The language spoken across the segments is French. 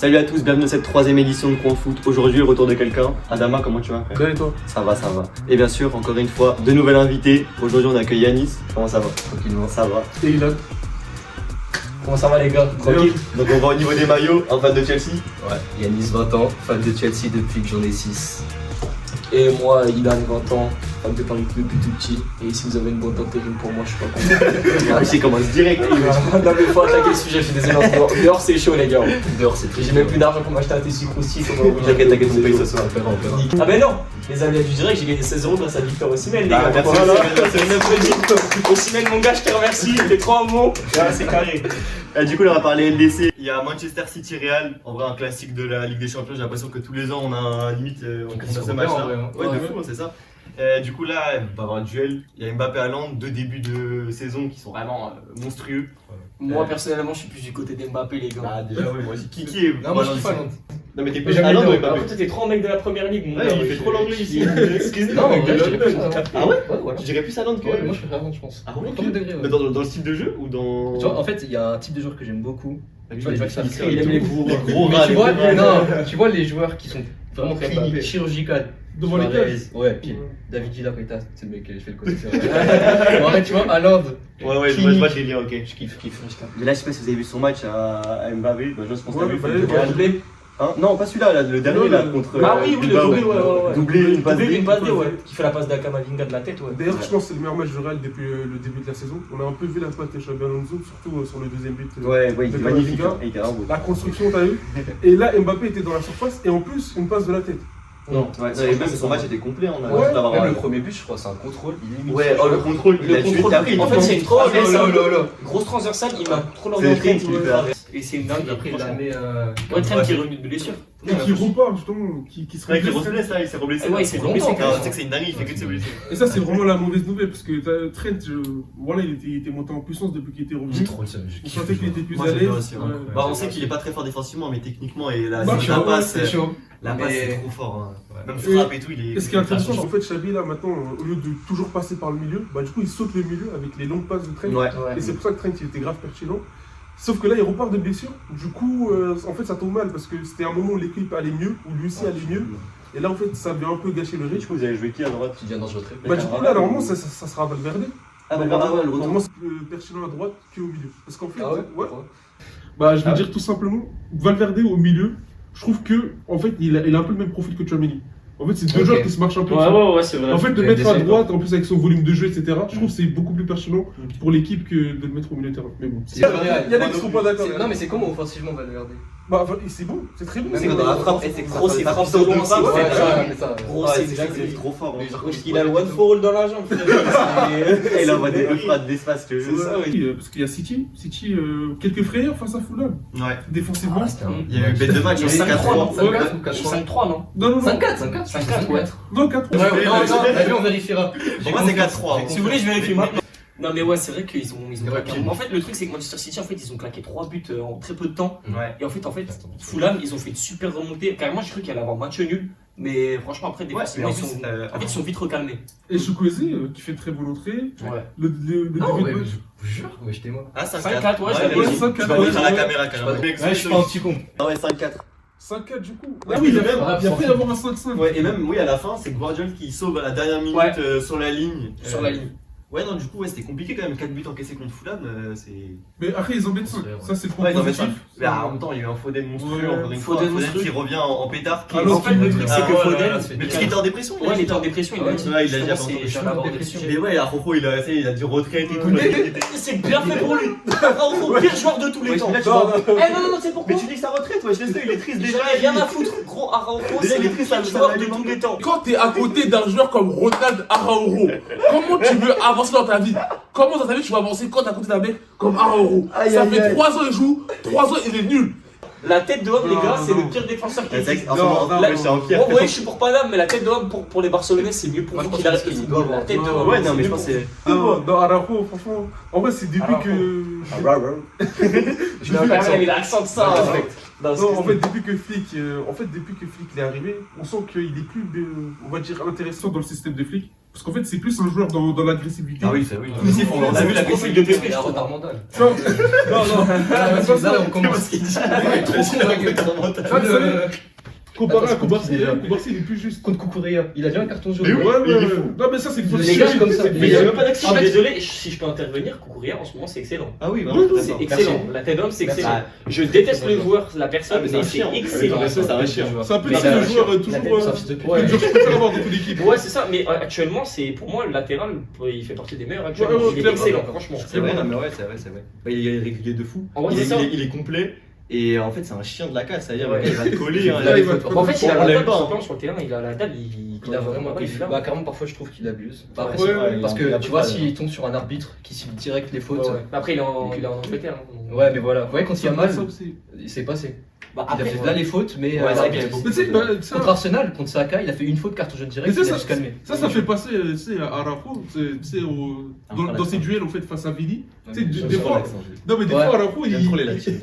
Salut à tous, bienvenue dans cette 3ème édition de Coin Foot. Aujourd'hui, le retour de quelqu'un. Adama, comment tu vas? Bien et toi? Ça va, ça va. Et bien sûr, encore une fois, de nouvelles invités. Aujourd'hui, on accueille Yanis. Comment ça va? Tranquillement. Ça va. Et Ilan. Comment ça va les gars? Tranquille. Donc on va au niveau des maillots, un fan de Chelsea. Ouais, Yanis 20 ans, fan de Chelsea depuis que j'en ai 6. Et moi, Ilan 20 ans, fan de Paris depuis tout petit. Et si vous avez une bonne intérim pour moi, je suis pas content. Il commence direct. Non mais faut attaquer le sujet, je suis désolé. Dehors c'est chaud les gars. Dehors c'est très chaud. J'ai même plus d'argent pour m'acheter un tessu croustille. T'inquiète, on paye ce soir. Ah ben non, les amis du direct, j'ai gagné 16 € grâce à Victor Osimhen les gars. Merci. Osimhen mon gars, je te remercie, il fait trop un mot. C'est carré. Du coup, là, on va parler LDC. Il y a Manchester City Real, en vrai un classique de la Ligue des Champions. J'ai l'impression que tous les ans on a limite on a ce match là. Ouais, de fou, c'est ça. Du coup là, il va y avoir un duel. Il y a Mbappé Haaland, deux débuts de saison qui sont vraiment monstrueux. Moi personnellement, je suis plus du côté d'Mbappé les gars. Ah déjà ouais, moi aussi. Qui est Non, moi je suis Haaland. Non mais t'es Mais plus jamais Haaland ou été. Mbappé? Après, t'es trop un mec de la première ligue, mon Ouais, gars. il fait trop l'anglais ici. Excusez-moi. Non, mec de je dirais plus London. Haaland. Ah ouais? Ouais. Je dirais plus Haaland que. Ouais, moi je préfère Haaland, je pense. Ah ouais? Premier degré, ouais. Mais dans le style de jeu ou dans. Tu vois, en fait, il y a un type de joueur que j'aime beaucoup. Tu vois, vois, Il aime les gros. gros Mais rats, tu les vois, gros rats. non, tu vois les joueurs qui sont vraiment Mbappé. chirurgicales. Devant les Suarez, cages. Ouais, pile. David Villa, c'est le mec que je fais le connaisseur. Bon, arrête, tu vois, Haaland. Ouais, je vois le délire, ok. Je kiffe. Mais là, je sais pas si vous avez vu son match à Mbappé. Bah, je pense que t'as vu. Doublé. Hein non, pas celui-là, le dernier là contre. Ah oui, le Bilbao, doublé, ouais. Doublé, une passe Doublé, D. une passe D, ouais. Qui fait la passe d'Akamavinga de la tête, ouais. D'ailleurs, je pense que c'est le meilleur match de Real depuis le début de la saison. On a un peu vu la patte de Xabi Alonso, surtout sur le deuxième but. Ouais, il est de magnifique. Camavinga. Il est carrément beau. La construction, t'as vu? Et là, Mbappé était dans la surface et en plus, une passe de la tête. Non. Ouais, et même son match était complet. On a Ouais, juste d'avoir. même le premier but, je crois, c'est un contrôle. Il est limite. Ouais, oh le contrôle, il a tué Tapri. En fait, c'est une Oh là transversale. là là là. Grosse transversale, il m'a trop C'est le l'entrée. sprint qui lui fait. Et c'est une dingue. Après, il a mis. Ouais, Trent qui est revenu de blessure. Et qui repart justement, qui se C'est vrai qu'il reblesse. reblesse là, il s'est reblessé. Ouais, il s'est reblessé. Tu sais que c'est une dinguerie, il fait que de se blesser. Et ça, c'est vraiment la mauvaise nouvelle parce que Trent, voilà, il était monté en puissance depuis qu'il était revenu. trop le seum. On sentait qu'il était plus Moi, à j'aime l'aise. bien aussi. Ouais. Bah, on sait qu'il est pas très fort défensivement, mais techniquement, et la Bah, passe, C'est chaud. la passe, Mais- c'est trop fort. Même Et- frappe et tout, il est. Et ce qui est intéressant, en fait, Xabi, là, maintenant, au lieu de toujours passer par le milieu, bah, du coup, il saute le milieu avec les longues passes de Trent. Ouais. Et c'est pour ça que Trent, il était grave pertinent. Sauf que là, il repart de blessure. Du coup, en fait, ça tombe mal parce que c'était un moment où l'équipe allait mieux, où lui aussi allait mieux. Et là, en fait, ça vient un peu gâcher le Du rythme. coup, vous avez joué qui à droite? Tu viens dans ce retrait. Bah, du coup, là, normalement, ça sera Valverde. Ah, bah, le retour. Normalement, c'est pertinent à droite qu'au milieu. Parce qu'en fait, Ah ouais? ouais. Bah, je vais Ah dire tout simplement, Valverde au milieu, je trouve que, en fait, il a un peu le même profil que Tchouaméni. En fait, c'est deux Ok. joueurs qui se marchent un peu. Ouais, c'est vrai. En fait, de J'avais mettre à décidé droite, en plus avec son volume de jeu, etc., je trouve que c'est beaucoup plus pertinent pour l'équipe que de le mettre au milieu de terrain. Mais bon, il y a des qui sont pas d'accord. Non, mais c'est comment offensivement Valverde? Bah, enfin, c'est bon, c'est très bon. Même C'est que dans la frappe, c'est Gros, c'est frappe de de loin, loin, c'est ouais, vrai. mais ça. Gros, Ah, c'est c'est trop fort. Mais genre, Il a le one for all dans la jambe, Et il envoie des frappes d'espace, je te C'est jure. ça, oui. Parce qu'il y a City, quelques frayeurs face à Fulham. Ouais. Défensivement. Il y a eu bête de match, Il y a c'est 5-3. 4-3. 5-3, non? Non, 5-4, 5-4, ouais. Non, 4 Ouais, non, on vérifiera. Pour moi, c'est 4-3. Si vous voulez, je vérifie maintenant. Non mais ouais, c'est vrai qu'ils ont Ouais, claqué. En fait, le truc c'est que Manchester City, en fait, ils ont claqué 3 buts en très peu de temps. Ouais. Et en fait, Fulham, ils ont fait une super remontée. Carrément, j'ai cru qu'il allait avoir match nul. Mais franchement, après, défensivement, ils sont vite recalmés. Et Chukwueze, qui fait très bonne entrée. Ouais. Le Non, début ouais, de match. je vous jure, ouais, j'étais-moi. Ah, 5-4, ouais, je l'avais Ouais, dit. 5-4. Tu vas montrer à la ouais. caméra carrément. Ouais, je suis pas un petit con. Ah ouais, 5-4. 5-4 du coup. Ouais, Ah oui, il y a même, failli y avoir un 5-5. Ouais, et même, oui, à la fin, c'est Guardiola qui sauve à la dernière minute Ouais. sur la ligne. Sur la ligne. Ouais, non, du coup, ouais, c'était compliqué quand même. 4 buts encaissés contre Fulham, c'est. Mais après, ils en mettent 5. Ça, c'est le point Ouais, ils en mettent positif. 5. Mais en même temps, il y a eu un Foden monstrueux, Ouais. encore une fois. Foden Foden monstrueux. qui revient en pétard. Ah, non, En fait, le truc c'est que Foden. Mais il était en dépression, Ouais, il était en dépression, il l'a dit. Ouais, il a dit Justement, avant j'allais aborder le sujet. Mais ouais, Araujo, il a dit retraite et tout. C'est bien fait pour lui. Araujo, pire joueur de tous les temps. Mais tu Non, c'est pourquoi. dis que sa retraite, ouais, je laisse il est triste déjà. J'en ai rien à foutre. Gros Araujo, Déjà, c'est il est le triste, pire ça joueur va de aller tous les temps. Quand t'es à côté d'un joueur comme Ronald Araújo, comment tu veux avancer dans ta vie? Comment dans ta vie tu vas avancer quand t'es à côté d'un mec comme Araújo? Ça fait 3 ans il joue, 3 ans il est nul. La tête de homme, les gars, Non, c'est non. le pire défenseur qui C'est existe. en ce moment, c'est en pire. Moi, ouais, je suis pour Paname, mais la tête de homme pour les Barcelonais, c'est mieux pour Moi, vous je qu'il pense arrête. qu'il doit avoir- La tête de Non, homme. Ouais, non, mais je mieux pense que pour c'est. Non, Araujo, franchement. En vrai, c'est depuis Araujo. que. Je vais pas il a l'accent de ça. Non, en fait, depuis que Flick est arrivé, on sent qu'il est plus, on va dire, intéressant dans le système de Flick. Parce qu'en fait, c'est plus un joueur dans l'agressivité. Ah oui, c'est oui. On a vu la profil de Pépé, Il je a un trouve. retard mental. Non, non. Là, on commence. Comparé à Attends, Koubarsi, déjà. Koubarsi, il est plus juste. Contre Kukureya, il a déjà un carton jaune. Mais oui. Ouais, il est fou. Non, mais ça, c'est faux. Les gars, comme ça. Mais il n'y a même pas d'action. En fait, Désolé, si je peux intervenir, Kukureya en ce moment c'est excellent. Ah oui, Oui, oui, C'est excellent. La tête d'homme c'est excellent. Je déteste le joueur, la personne, mais c'est excellent. C'est un chien. C'est un peu Mais c'est le la- joueur la toujours. tête, c'est un fils de pute. Que je préfère avoir dans toute l'équipe. Ouais, c'est ça, mais actuellement, c'est pour moi le latéral, il fait partie des meilleurs actuellement. Ouais, ouais, Il est clairement. excellent, franchement. C'est vrai, non mais ouais, c'est vrai, c'est vrai. Bah, il est régulier de fou. En vrai, Il c'est ça. il est complet. Et en fait, c'est un chien de la casse, c'est-à-dire Ouais. il va te coller. hein, Là, il va il te- En fait, il a On la l'aime dalle, pas, tout hein. simplement, sur le terrain, il a la dalle, Il a vraiment ouais, il est là. Bah, carrément, parfois, je trouve qu'il abuse. Bah, après, Ouais, c'est- ouais, parce il a que tu pas vois, de- s'il tombe sur un arbitre qui cible direct les fautes. Ouais, ouais. Mais après, il est en Angleterre. hein. Ouais, mais voilà. Ouais, quand il y a mal, Ça aussi. il s'est passé. Bah, Il a fait là les fautes, mais. Ouais, c'est vrai qu'il y a Mais beaucoup tu sais, de- bah, ça, Contre Arsenal, contre Saka, il a fait une faute, carton jaune direct, Mais il ça, a juste calmé. ça fait passer tu sais, à Araujo, tu sais, dans ses duels en fait face à Vini. Tu sais, des fois, non mais des Ouais. fois Araujo, Il aime trop les latines.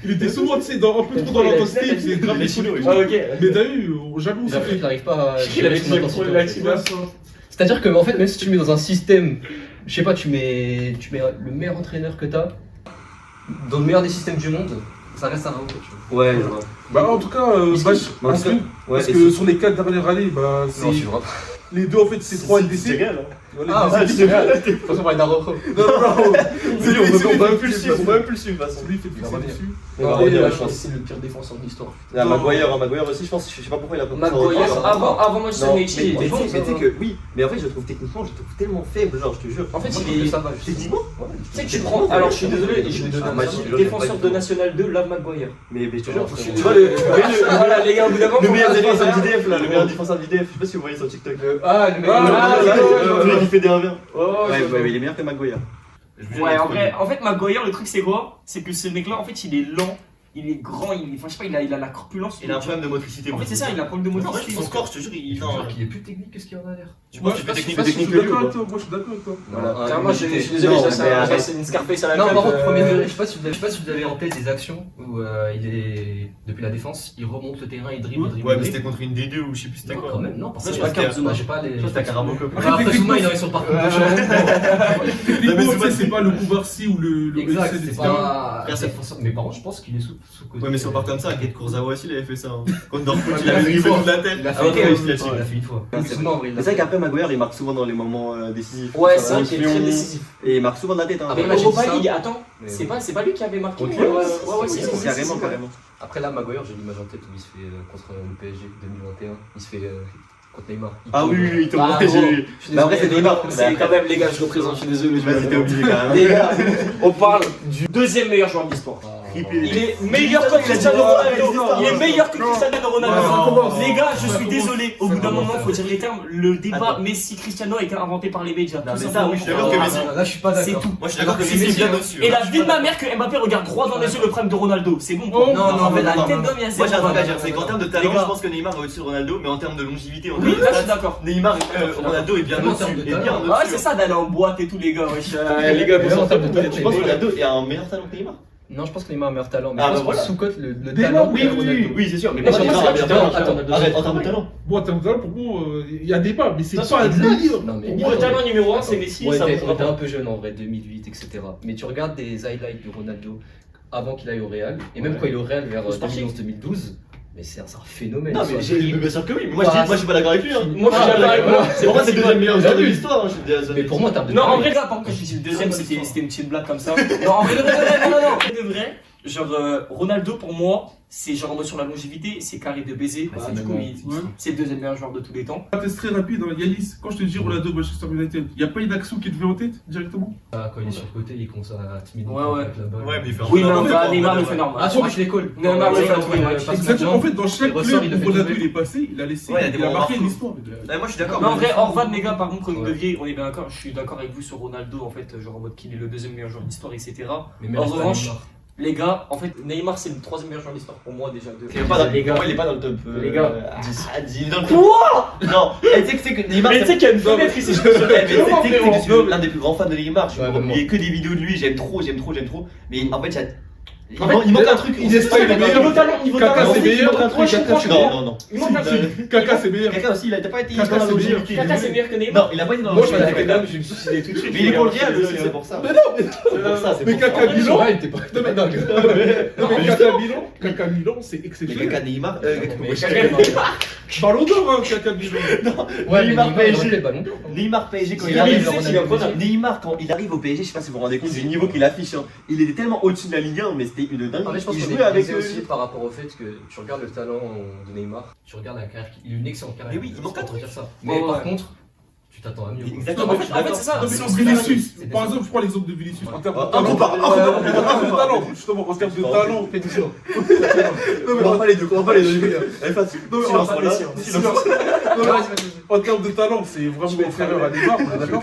il était souvent, tu sais, un peu trop dans l'intensité, c'est grave Les les chinois, fautes. oui. Ah, ok. Mais t'as vu, jamais on Il s'est fait. n'arrive pas à. Il avait son dit intensité. pour les latines. Ouais, ça. C'est-à-dire que, en fait, même si tu mets dans un système, je sais pas, tu mets le meilleur entraîneur que t'as, dans le meilleur des systèmes du monde, ça reste un Araujo, tu vois. Ouais, je vois. Bah en tout cas, parce Ouais, que sur les 4 dernières années, bah c'est Non, tu vois. les deux en fait c'est 3 LDC. réel. Voilà, Ah, les ouais, c'est vrai. De toute façon, on va d'Araujo. Non, non, C'est lui, on va même plus le suivre, on va même plus le suivre de toute façon. Celui fait Il va pisser revenir. dessus. Non, Ouais, je ouais, pense que c'est le pire défenseur de l'histoire. Ah, Maguire aussi, je pense, je sais pas pourquoi il a pas pris ça en Maguire, défense. avant Manchester Non, United, il mais était tu bon. sais que oui, mais en fait je le trouve techniquement, je le trouve tellement faible, genre je te jure. En fait, Moi, je il trouve est. que ça va. Techniquement Tu sais que tu prends. Alors, je suis désolé, je vais donner un Magic, exemple. Défenseur de National 2, Lave Maguire. Mais je te jure, Tu tu vois le Voilà, les gars, au bout d'un moment, le meilleur faut défenseur pas se d'IDF là, le meilleur défenseur d'IDF, je sais pas si vous voyez sur TikTok. Ah, le mec. Ah, Le mec qui fait des 1v1. Oh, Ouais, il est meilleur que Maguire. Ouais, en vrai, Maguire, le truc c'est quoi? C'est que ce mec-là, en fait, il est lent, il est grand, enfin, je sais pas, il a la corpulence. Il a un problème de motricité. En fait, c'est ça, il a un problème de En vrai, motricité. son score, je te jure, il Il est plus technique que ce qu'il en a l'air. Tu penses que tu peux technique Je technique suis que lui ou d'accord pas avec toi, moi je suis d'accord avec toi. Voilà. Carrément, je suis désolé, Non, ça, mais ça, arrête. c'est une Scarface à la Non, tête, par contre, premier degré, je sais pas si vous avez en tête des actions où il est depuis la défense, il remonte le terrain, il dribble, dribble. Ouais, mais dribble. c'était contre une D2 ou je sais plus c'était Non, quoi. quand même, non, parce Ça, que je pense qu'il y a- j'ai pas les. Ça, c'était à Caraboclo. Après, Souma, il est sur le parcours de Techniquement, mais tu sais, c'est pas le Koubarsi ou le Exact, Olsen, c'est etc. pas. Frère, c'est- défenseur. Mais par contre, je pense qu'il est sous côté. Ouais, mais si on part comme ça, Gate Kurzawa aussi, il avait fait ça. hein. Contre Dortmund, il Il a avait fait une drivé fois. toute la tête. Il a Ah, fait ok, une ouais, fois. il a tiré. Il a fait une fois. Mais Souma, en vrai, il Mais l'a c'est vrai fait. qu'après Maguire il marque souvent dans les moments décisifs. Ouais, Ça c'est vrai va, qu'il est très décisif. Et il marque souvent de la tête. Hein. Avec là, j'ai l'Europa dit ça. League, attends, Mais c'est pas lui qui avait marqué. Ok, Ouais, ouais, c'est- c'est Carrément, carrément. Après là, Maguire, j'ai l'image en tête où il se fait contre le PSG 2021, il se fait contre Neymar. Il Ah tombe. oui, il tombe. Ah, j'ai gros. vu. Mais après c'est Neymar. C'est quand même, les gars, je représente, je suis désolé. Vas-y, t'es obligé quand même. Les gars, on parle du deuxième meilleur joueur de l'histoire. Ah, Il est meilleur que Cristiano Ronaldo. Il est meilleur que Cristiano Ronaldo. Les gars, je suis désolé. Au bout d'un moment, faut dire les termes. Le débat Attends. Messi-Cristiano a été inventé par les médias. Non, Tout mais ça, simplement. oui, je suis d'accord que Messi. Là, je suis pas C'est d'accord. tout. Moi je suis d'accord que Messi est bien au-dessus. Et la vie de ma mère que Mbappé regarde droit dans les yeux le prime de Ronaldo. C'est bon. Oh, Non, en fait, la non, tête non. d'homme, il y a Moi j'ai un zéro. truc à dire, c'est qu'en termes de Les talent, gars. je pense que Neymar est au-dessus de Ronaldo, mais en termes de longévité, en Oui, termes de là, je suis stats, d'accord. Neymar, Ronaldo est bien Même en au-dessus. termes de Est bien talent. au-dessus. Ouais, c'est ça d'aller en boîte et tout, les gars. wesh. Les gars, Mais en termes de talent, Je pense que Ronaldo est un meilleur talent que Neymar. Non, je pense que Neymar a un meilleur talent, mais Ah, je pense bah voilà. qu'on sous-cote le Neymar, talent oui, de oui, Ronaldo. Oui, c'est sûr, mais Mais pas moi, Neymar je a pense bien que- talent. attends, Arrête, en termes de talent. Bon, en termes de talent, pour moi, il y a débat, mais c'est Non, pas c'est le meilleur. Non, mais Pour Niveau moi, talent numéro 1, c'est Messi. Ouais, Ça on vaut était un peu jeune en vrai, 2008, etc. Mais tu regardes des highlights de Ronaldo avant qu'il aille au Real, et même Ouais. quand il est au Real vers Au Sporting. 2011-2012, mais c'est un phénomène. Non, mais ça. bien sûr que oui, mais moi je suis pas d'accord avec lui. hein. Moi, je suis d'accord avec moi. C'est pour moi, c'est le deuxième meilleur joueur de l'histoire. Mais pour moi, en termes de Non, en talent, vrai, là, par contre, quand je dis le deuxième, c'était une petite blague comme ça. Non, en vrai, non. De vrai, genre, Ronaldo, pour moi, c'est genre en mode sur la longévité, c'est carré de baiser. Bah, Bah, c'est du coup, même- Ouais. c'est le deuxième meilleur joueur de tous les temps. Un test très rapide, hein. Yanis, quand je te dis Ronaldo Manchester United, il n'y a pas une action qui te vient en tête directement? quand il est sur le côté, il commence à timider Ouais, ouais. avec la balle. Ouais, mais il fait un Oui, peu mais n'importe enfin, quoi, Neymar ouais, le fait ouais. normal. Ah, sur l'école. Neymar le fait à tous les matchs. Exactement, en fait, dans chaque Il ressort, club il a où fait Ronaldo tomber. il est passé, il a laissé, Ouais, il y a des il a moments marqué marquants. l'histoire. Ouais, moi je suis d'accord. Non, en mais- vrai, Orvan, les gars, par contre, vous Ouais. deviez, on est bien d'accord, je suis d'accord avec vous sur Ronaldo, en fait, genre en mode qu'il est le deuxième meilleur joueur d'histoire, etc. Mais même En pas revanche, Neymar. Les gars, en fait, Neymar, c'est le troisième meilleur joueur d'histoire pour moi, déjà. Il est pas dans, Les gars. pour moi, il est pas dans le top. Les gars. 10. Il est dans le top. Quoi Non, tu sais que Neymar. Mais tu sais qu'il y a une fenêtre ici, je peux Mais tu sais que je frérot. suis l'un des plus grands fans de Neymar. Je Ouais, il y a que des vidéos de lui, j'aime trop. Mais en fait, Il manque un truc. Iniesta, il est meilleur. Niveau talent, Kaka, c'est meilleur. Moi, je comprends, je comprends. Non. Il manque un truc. Kaka, c'est meilleur. Kaka aussi, il a pas été Kaka, dans la c'est meilleur. longévité. Kaka, c'est meilleur que Neymar. Non, il a pas été dans la Moi, je suis longévité. d'accord, je vais me suicider tout de suite. Mais il est pour le Real aussi, c'est pour ça. Mais non, mais c'est Kaka Milan. Ouais, il était pas dingue. Non, mais Kaka Milan, c'est Mais exceptionnel. Kaka Neymar. Mais Kaka, Ballon d'or, hein, Kaka Milan. ouais, mais Neymar Neymar, il aurait PSG. fait le ballon d'or. Neymar PSG quand C'est il arrive. 2017, il est incroyable. Neymar quand il arrive au PSG, je sais pas si vous vous rendez compte du niveau qu'il affiche. Il était tellement au-dessus de la Ligue 1, mais c'était une dingue. Ah, mais je pense Il qu'on jouait est avec biaisé aussi par rapport au fait que tu regardes le talent de Neymar, tu regardes la carrière, il a une excellente carrière. Mais oui, il manque pas un de truc. dire ça. Ouais, Mais par ouais. contre, tu t'attends à mieux. quoi. Exactement. En fait, c'est ça. Non, mais Si on sur se fait Vinicius, c'est par des- exemple, je prends l'exemple de Vinicius. En termes de Un talent, compare, justement, en termes de talent. Fais doucement. Non, mais On va pas les deux, on va pas les deux. Allez, facile. Non, mais Silence, on va voilà. pas les silence. En termes de talent, c'est vraiment inférieur à Neymar, on est d'accord.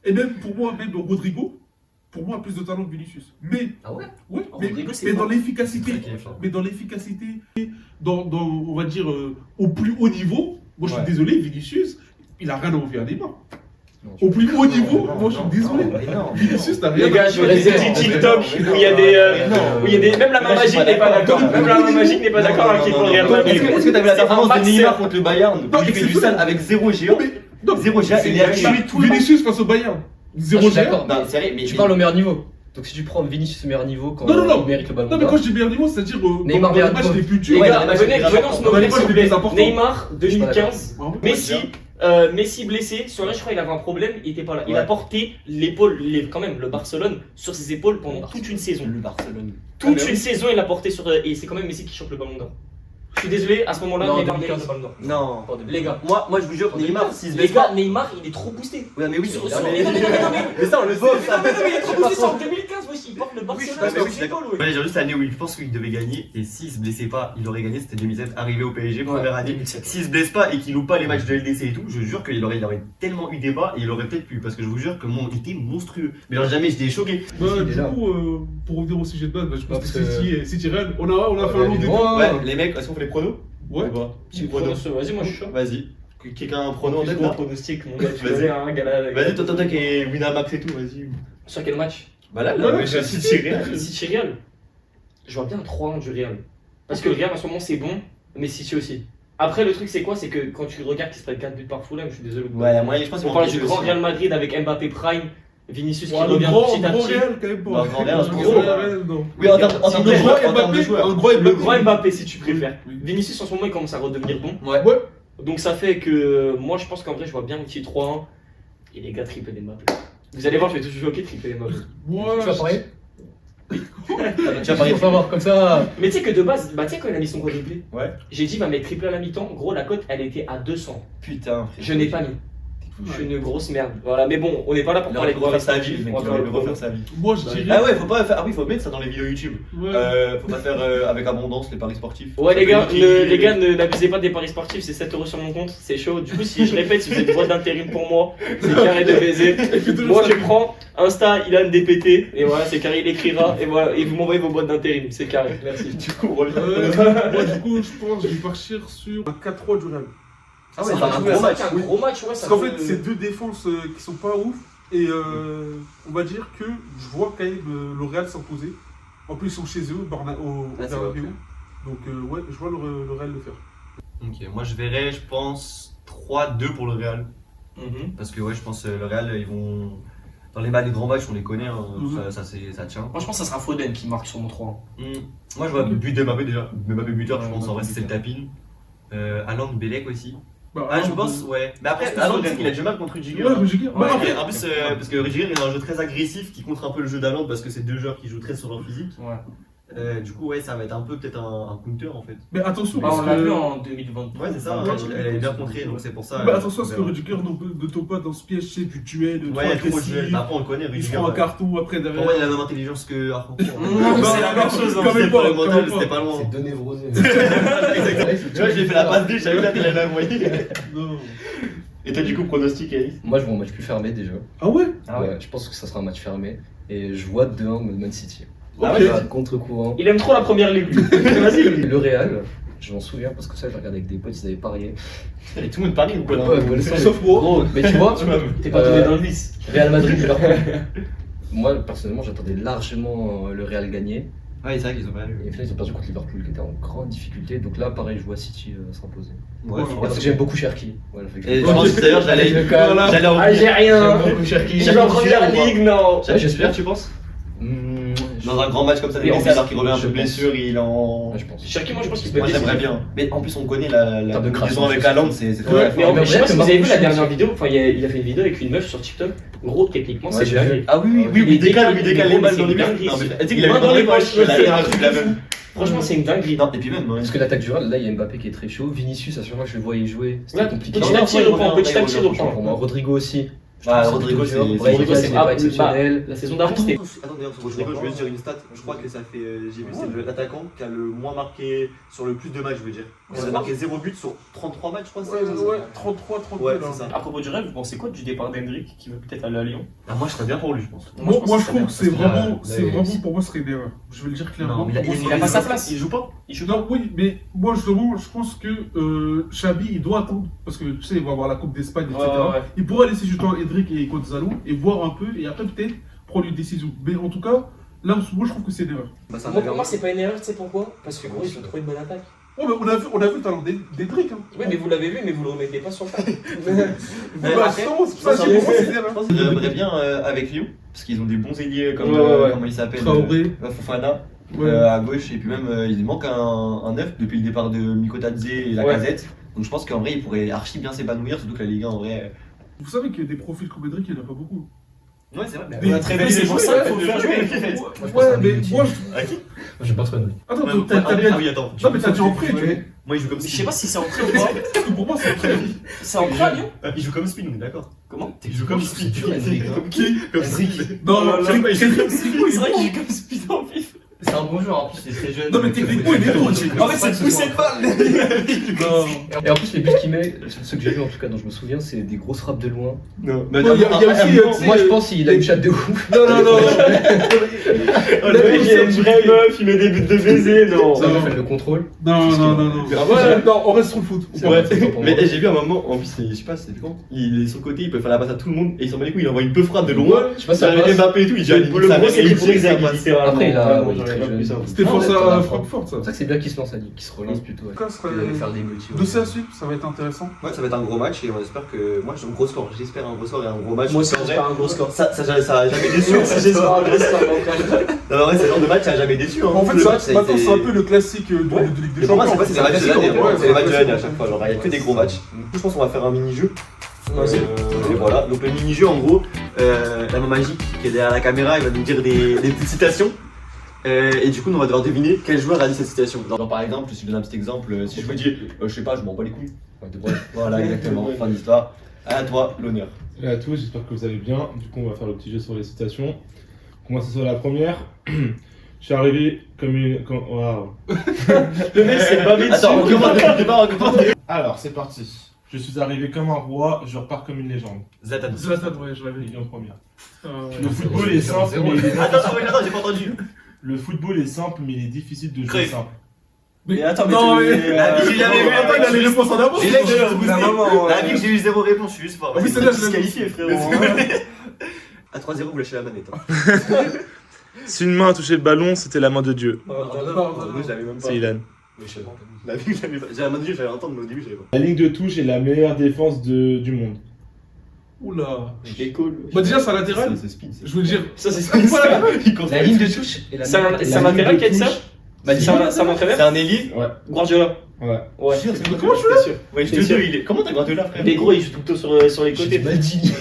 Et même pour moi, même Rodrigo, pour moi, a plus de talent que Vinicius. Mais, Ah ouais? ouais, Rodrigo, c'est mais fort. dans l'efficacité, dans, on va dire, au plus haut niveau, moi je suis Ouais. désolé, Vinicius, il a rien à envier à Neymar. Non, Au plus haut niveau, moi je suis désolé. Non. Vinicius n'a rien Les gars, je vois des petits TikTok où il y a des. Même la main magique n'est pas d'accord. Même la main magique n'est pas d'accord avec l'équipe Real Madrid. Est-ce que t'as vu la C'est un performance de maxeur. Neymar contre le Bayern Non, Il fait du sale avec 0 géant. Non, 0 géant, il a tué tout le monde. Vinicius face au Bayern. Ah, je 0 suis géant. d'accord, Non, mais sérieux, mais tu parles au meilleur niveau. Donc si tu prends Vinicius au meilleur niveau quand Non. il mérite le ballon Non, mais d'or. quand je dis meilleur niveau, c'est-à-dire Neymar dans les meilleur matchs niveau. les plus Les durs. Ouais, gars, dans les matchs venez, les plus on se importants. Dans les mobilise matchs s'il vous les plus plaît. importants. Neymar, Je suis pas 2015. Bravo. Messi blessé, sur là je crois il avait un problème, il était pas là. Il Ouais. a porté l'épaule, quand même le Barcelone sur ses épaules pendant toute une saison. Le Barcelone. Toute une saison il a porté sur et c'est quand même Messi qui chope le ballon d'or. Je suis désolé, à ce moment-là Non, Neymar 2015. mérite le ballon d'or. Non. Pas de- Les gars, Moi je vous jure, Neymar, s'il se les blesse gars, pas. Neymar il est trop boosté. Ouais, mais oui, Sur- mais sur- mais- non, mais- mais ça on le voit, ça. Non, mais il est trop Je sais pas boosté, c'est en trop. 2015 aussi, il porte le Oui, Barcelone je suis sur d'accord. ses épaules. ouais. Ouais, genre juste l'année où je pense qu'il devait gagner et s'il se blessait pas, il aurait gagné. C'était 2007, arrivé au PSG, première année. 2007. S'il se blesse pas et qu'il loupe pas les matchs de LDC et tout, je jure qu'il aurait tellement eu débat et il aurait peut-être pu. Parce que je vous jure que mon il était monstrueux. Mais genre jamais j'étais choqué. Bah, Il est du là. coup, pour revenir au sujet de base, je pense Parce que que- City Real, on a fait un long mais débat. moi- Ouais, les mecs, est-ce qu'on fait les pronos Ouais. Ou pas Petit pronostic, vas-y, moi je suis chaud. Vas-y. Quelqu'un a un prono en tête Gros là pronostic, mon gars, tu Vas-y. vas-y, hein, gala. Vas-y, toi qui est Winamax et tout, vas-y. Sur quel match Bah là, Voilà, je suis City Real. City Real. Je vois bien un 3-1 du Real. Parce que le Real en ce moment c'est bon, mais City aussi. Après le truc c'est quoi? C'est que quand tu regardes qu'ils se prennent 4 buts par Fulham, je suis désolé. Ouais, moi je pense On parle du grand Real Madrid avec Mbappé Prime, Vinicius qui Ouais, le revient grand petit à petit. Real, quand même pas. Non, grand Real, Le c'est grand gros. Real, non. Oui, en termes Un de joueurs, en termes de Mbappé, joueurs. un gros Le Mbappé. grand Mbappé si tu préfères. Oui. Vinicius en ce moment il commence à redevenir bon. Ouais. Ouais. Donc ça fait que moi je pense qu'en vrai je vois bien un petit 3-1. Et les gars triple Mbappé. Vous allez voir, je vais tout choquer triple Mbappé. Moi, Tu vas parier? Tu vas parier. Faut savoir comme ça. Mais tu sais que de base, bah tu sais quand il a mis son quadruplé, Ouais. j'ai dit il va mettre triple à la mi-temps, gros la cote elle était à 200. Putain. Je n'ai pas mis. Je suis une grosse merde. Voilà, mais bon, on n'est pas là pour Il parler aurait de pu faire sa sportifs, vie, mec. on va Il faire aurait le pu refaire prono. sa vie. moi, je dirais. Ah ouais, faut pas faire. Ah oui, faut mettre ça dans les vidéos YouTube. Ouais. Faut pas faire avec abondance les paris sportifs. Ouais les gars, Faut les gars n'abusez pas des paris sportifs, c'est 7 € sur mon compte, c'est chaud. Du coup si je répète, si vous êtes une boîte d'intérim pour moi, c'est carré de baiser. Moi je prends Insta Ilan DPT et voilà c'est carré, il écrira et voilà et vous m'envoyez vos boîtes d'intérim, c'est carré. Merci. Du coup, on revient. Moi, du coup, je pense que je vais partir sur un 4-3 du Real. Ah C'est ouais, c'est un gros match. un gros match, ouais. Parce ça qu'en peut- fait, c'est deux défenses qui sont pas ouf. Et on va dire que je vois quand même le Real s'imposer. En plus, ils sont chez eux, au Ah, c'est Bernabéu. vrai. Donc, ouais, je vois le Real le faire. Ok, moi je verrais, je pense 3-2 pour le Real. Mhm. Parce que ouais, je pense le Real, ils vont. Dans les grands matchs, on les connaît, hein, Mhm. ça tient. Moi je pense que ça sera Foden qui marque sur mon 3. Moi je vois but de Mbappé déjà. Mbappé buteur, je Ouais, pense en vrai Mbappé c'est le tapine. Haaland, Belek aussi. Bah, Ah, je pense, ouais. Mais après, Je pense que Haaland, Foden, tu sais qu'il a du mal contre Rudiger. Ouais, hein. Rudiger. Ouais, Bah, après, en plus, parce que Rudiger il a un jeu très agressif qui contre un peu le jeu d'Haaland parce que c'est deux joueurs qui jouent très sur leur physique. Ouais. Du coup, ouais, ça va être un peu peut-être un counter en fait. mais attention, Bah, parce on l'a vu que. en 2023. Ouais, c'est ça, elle avait bien contré donc c'est pour ça. Bah, attention à ce que on verra. Rudiger ne tombe pas dans ce piège, tu sais, du duel, de Ouais, il y a trop de agressif. jeux. Bah, après, on le connaît, Il se Rudiger. prend un ouais. carton après Pour derrière. moi, il a la même intelligence que Arthur. C'est la même chose, hein. Quand même pas, le quand mental, même c'était pas. pas loin. C'est de névrosé. Tu vois, j'ai fait la passe D, j'avais là, il avait envoyé. Non. Et toi, du coup, pronostic, Alice? Moi, je vois un match plus fermé déjà. Ah ouais? Ouais, je pense que ça sera un match fermé. Et je vois 2-1 Man City. Ok. Contre-courant. Il aime trop la première ligue. Vas-y. Le Real, je m'en souviens parce que ça, je regardais avec des potes, ils avaient parié. Et tout le monde parie ou quoi? Sauf moi. Gros, mais tu vois, T'es pas tombé dans le vice. Real Madrid, Liverpool. Moi, personnellement, j'attendais largement le Real gagner. Ouais, c'est vrai qu'ils ont pas eu. Et au final, ils ont perdu contre Liverpool qui était en grande difficulté. Donc là, pareil, je vois City s'imposer. Ouais, Ouais, Parce que j'aime beaucoup Cherki. Voilà, fait que Et je- je pense que d'ailleurs, j'allais en Algérien. J'aime beaucoup Cherki. Il va en première ligue, non. Ouais, j'espère. Tu penses? Dans un grand match comme ça, Mais en avec fait, alors qu'il revient un je peu de pense. blessure, il en. Ouais, je pense. Cherki, moi je pense qu'il se peut Moi être j'aimerais décisif. bien. Mais en plus, on connaît la Terme de liaison crasse, avec c'est Haaland, c'est très Ouais, mais en Mais plus, je sais pas vrai si que vous avez vu la Marmouche, dernière vidéo. Enfin, il a fait une vidéo avec une meuf sur TikTok. Gros, techniquement, Ouais, c'est j'ai dingue. vu. Ah oui, Il décale les les balles dans c'est les buts. dinguerie. Non, mais tu sais qu'il Il a main mis dans les poches, la c'est dernière un truc la de même. Franchement, c'est une dinguerie. Non, et puis même. Parce que l'attaque du Real, là, il y a Mbappé qui est très chaud. Vinicius, à chaque fois que je le voyais jouer, c'était Ouais, compliqué. petit à petit, il reprend, petit à petit, il Pour reprend. moi, Rodrigo aussi. Je Ah, trouve que Rodrigo, plutôt dur. c'est- Brahim Rodrigo, Diaz, c'est il est pas pas- exceptionnel. La saison d'avant, c'était. Attends, d'ailleurs, sur Rodrigo, je vais juste dire une stat. Je crois que ça fait. J'ai vu, c'est l'attaquant qui a le moins marqué sur le plus de matchs, je veux dire. Il a marqué 0 but sur 33 matchs, je crois. Ouais, 33, 32. Ouais, là. c'est ça. À propos du rêve, vous pensez quoi du départ d'Hendrick qui veut peut-être aller à Lyon? Ah, moi, je serais bien pour lui, je pense. Moi, je trouve que c'est Parce que là, vraiment pour moi, ce serait une erreur. Je vais le dire clairement. Non, mais Pour moi, Il a pas sa place, il joue pas. Il joue pas. Non, oui, mais moi, justement, je pense que Xavi, il doit attendre. Parce que, tu sais, il va avoir la Coupe d'Espagne, etc. Ouais. Il pourra laisser justement Edric et Gonzalo et voir un peu, et après, peut-être, prendre une décision. Mais en tout cas, là, moi, je trouve que c'est une erreur. Bah, c'est un Moi, mec pour moi, c'est pas une erreur, tu sais pourquoi? Parce que gros, ils ont trouvé une bonne attaque. Oh, mais on a vu le talent d'Edric. Hein. Oui, mais vous l'avez vu, mais vous le remettez pas sur le tapis. Bah, après, justement, c'est pour ça que je dis, pour moi, c'est une erreur. Je pense qu'ils aimeraient bien avec Lyon, parce qu'ils ont des bons ailiers comme Ouais. comment il s'appelle Traoré. Fofana Ouais. à gauche, et puis même il manque un neuf depuis le départ de Mikotadze et la Ouais. casette. Donc je pense qu'en vrai il pourrait archi bien s'épanouir, surtout que la Ligue 1 en vrai. Vous savez que des profils comme Edric, il n'y en a pas beaucoup. Ouais, c'est vrai. Mais On a très bien c'est les pour joueurs, ça il qu'il faut faire jouer. Ouais, mais moi, À qui Je pense pas de lui. attends, Ouais, t'as bien. Ah oui, attends. Non, mais t'as dit en prêt, tu vois. Moi il joue comme Je Spin. sais pas si c'est en prêt ou pas. Parce que pour moi, c'est un prêt. C'est en prêt à Lyon? Il joue comme Spin, on est d'accord. Comment? Il joue comme Spin. Comme qui Comme Spin. Non, non, c'est pas, il joue comme C'est vrai qu'il joue comme Speed en pif. C'est un bon joueur, en plus, il est très jeune. Non, mais techniquement, il est bon. En fait, c'est pousser le balle. Non. Et en plus, les buts qu'il met, ceux que j'ai vus en tout cas, dont je me souviens, c'est des grosses frappes de loin. Non, Ouais, il y a aussi, Moi, je pense qu'il a une chatte de ouf. Non, non, non. Le mec, il est une vraie meuf, il met des buts de baiser, non. Ça va faire le contrôle. Non, non, non, non. Ouais, non, on reste sur le foot. C'est Ouais, important pour moi. mais j'ai vu un moment, en plus, je sais pas, c'était quand il est sur le côté, il peut faire la passe à tout le monde et il s'en bat les couilles, il envoie une peu frappe de loin. Je sais pas si Ça ça avec passe. Mbappé et tout, il dit Le allez, gros, sa mère, c'est et il qu'il tire, ça brise, passe. littéralement. Après, il a- Vraiment, il est j'aurais très pas jeune. pu ça. C'était Ah, pour ouais, ça ça à va. Francfort, ça. C'est vrai que c'est bien qu'il se lance à Ligue, qu'il se relance plutôt. Ouais. En tout cas, ce Il allait serait faire des multi. dossier à suivre, ça va être intéressant. Ouais, ça va être un gros match et on espère que. Moi, j'ai un gros score. J'espère un gros score et un gros match. Moi aussi, En vrai, j'espère un gros score. Ça a jamais déçu. J'espère un gros score, mon frère. Non, en vrai, ce genre de match, ça a jamais déçu. En fait, le match, ça, maintenant, c'est un peu le classique de Ouais. Ligue des Et pour moi, Champions. c'est pas c'est les matchs de l'année. Ouais, C'est les matchs de l'année à classique. chaque fois. Genre, il y a que des gros matchs. Du coup, je pense qu'on va faire un mini-jeu. Vas-y. Et voilà. Donc, le mini-jeu, en gros, la main magique qui est derrière la caméra, il va nous dire des petites citations. Et du coup, nous, on va devoir deviner quel joueur a dit cette citation. Genre, par exemple, si je donne un petit exemple, si je me dis, je sais pas, je m'en bats les couilles. Ouais, de vrai. Voilà, exactement. Fin d'histoire. À toi, l'honneur. Salut à tous, j'espère que vous allez bien. Du coup, on va faire le petit jeu sur les citations. On commence sur la première. Je suis arrivé comme une. Waouh. Le mec s'est bavé dessus. Attends, on commence depuis le départ, on commence. Alors, c'est parti. Je suis arrivé comme un roi, je repars comme une légende. Zlatan. Zlatan, ouais, je l'avais. Lyon première. Euh, Le football est simple, mais il est Attends, j'ai pas entendu. Le football est simple, mais il est difficile de jouer Cruyff. simple. Mais attends, mais Non, tu- mais. La vie, j'ai jamais vu. Attends, il a les réponses en avance. J'ai là que j'ai La La vie que j'ai eu zéro réponse, je suis juste fort. Oui, c'est là, je l'ai Disqualifié, frérot. À 3-0, vous lâchez la manette. Hein. Si une main a touché le ballon, c'était la main de Dieu. Non, non, non. Moi, je l'avais même pas. C'est Ilan. La vie, je l'avais pas. J'ai la main de Dieu, j'allais entendre, mais au début, j'avais pas. La ligne de touche est la meilleure défense du monde. Oula. C'est cool. Bah, déjà, c'est un latéral. C'est speed. Je veux dire. Ça, c'est spécial. La ligne de touche et la C'est un la latéral ligne qui a de dit ça? touche. Bah, c'est un entraîneur? C'est un ailier. Guardiola. Ouais. Ouais. Sûr, c'est Comment je Bien sûr. Ouais, je te dis, il est. Comment t'as gratté là, frère? Mais gros, il joue plutôt sur les J'ai côtés. dit Maldini.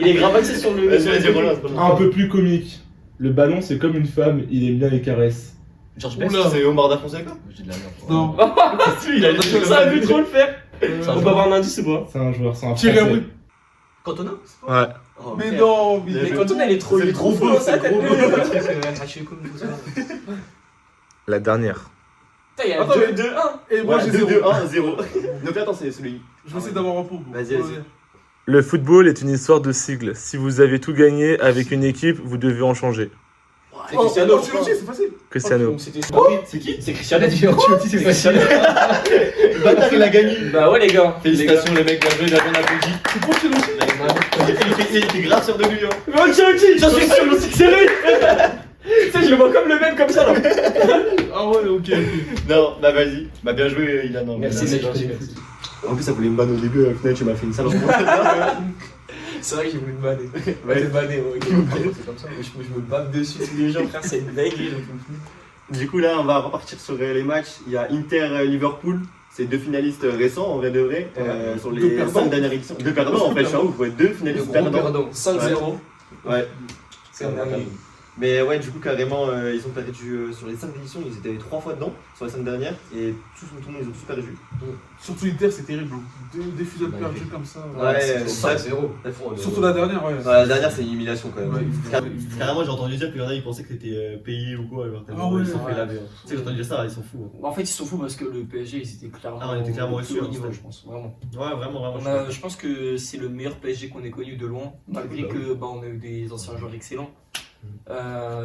Il est gravaté sur le. Vas-y, vas-y, relance. Un peu plus comique. Le ballon, c'est comme une femme, il aime bien les caresses. Georges Best. Oula. C'est Omar Da Fonseca? J'ai de la merde. Non. Il a Ça a vu trop le faire. C'est un On peut joueur. avoir un indice ou pas? C'est un joueur, c'est un Thierry Français. Henry. Cantona? Ouais. Oh, Mais merde. non, Il a Mais fait- quand on elle est trop, C'est il est trop gros fou beau, dans sa c'est tête. gros beau. La dernière. Putain, il y a Attends, 2-2-1. Et moi, j'ai 0. 2-2-1-0. Donc attends, c'est celui. Je vais essayer d'avoir un pot. Vas-y, vas-y. Le football est une histoire de sigles. Si vous avez tout gagné avec une équipe, vous devez en changer. C'est Cristiano. Ancelotti, c'est facile. Cristiano. Donc c'était C'est qui? C'est Il Cristiano. a dit Ancelotti, c'est facile. Le bâtard, il a gagné. Bah ouais les gars. Félicitations les mecs, bien joué, bien applaudi. C'est pour Ancelotti. Il était grave sûr de lui. Hein. Mais Ancelotti, j'en suis sûr aussi que c'est lui. Tu sais, je le vois comme le même comme ça là. Ah ouais, ok. Non, bah vas-y. Bah bien joué, Ilan. Non, Merci, mais- c'est gentil, merci. En plus, ça voulait me ban au début, au final, tu m'as fait une sale remontée. C'est vrai que j'ai voulu me banner. Ouais. Te banner, ouais. C'est comme ça. Je me bave dessus tous les jours, frère, c'est une dinguerie, j'en peux plus. Du coup, là, on va repartir sur les matchs. Il y a Inter-Liverpool. C'est deux finalistes récents, en vrai de vrai, sur Deux les perdants. 5 dernières éditions. Deux perdants, en fait, je suis un ouf, ouais, deux Le finalistes gros perdants. perdant, 5-0. Ouais. C'est une dinguerie. Mais ouais, du coup, carrément, ils ont perdu sur les 5 éditions, ils étaient 3 fois dedans, sur les 5 dernières, et tout le monde, ils ont super perdu. Surtout Inter, c'est terrible. Des fusions perdues comme ça. Ouais, c'est 5-0. Surtout la dernière, ouais. La dernière, c'est une humiliation quand même. Ouais. Carrément, j'ai entendu dire qu'il y en a, ils pensaient que t'étais payé ou quoi, alors Ah ouais, ils sont ouais. fait laver. Tu sais, j'ai entendu dire ça, ils sont fous. En fait, ils sont fous parce que le PSG, ils étaient clairement. Ah, on était clairement au au-dessus, plus haut hein, niveau, c'était- je pense, vraiment. Ouais, vraiment, Je pense que c'est le meilleur PSG qu'on ait connu de loin, malgré que on a eu des anciens joueurs excellents.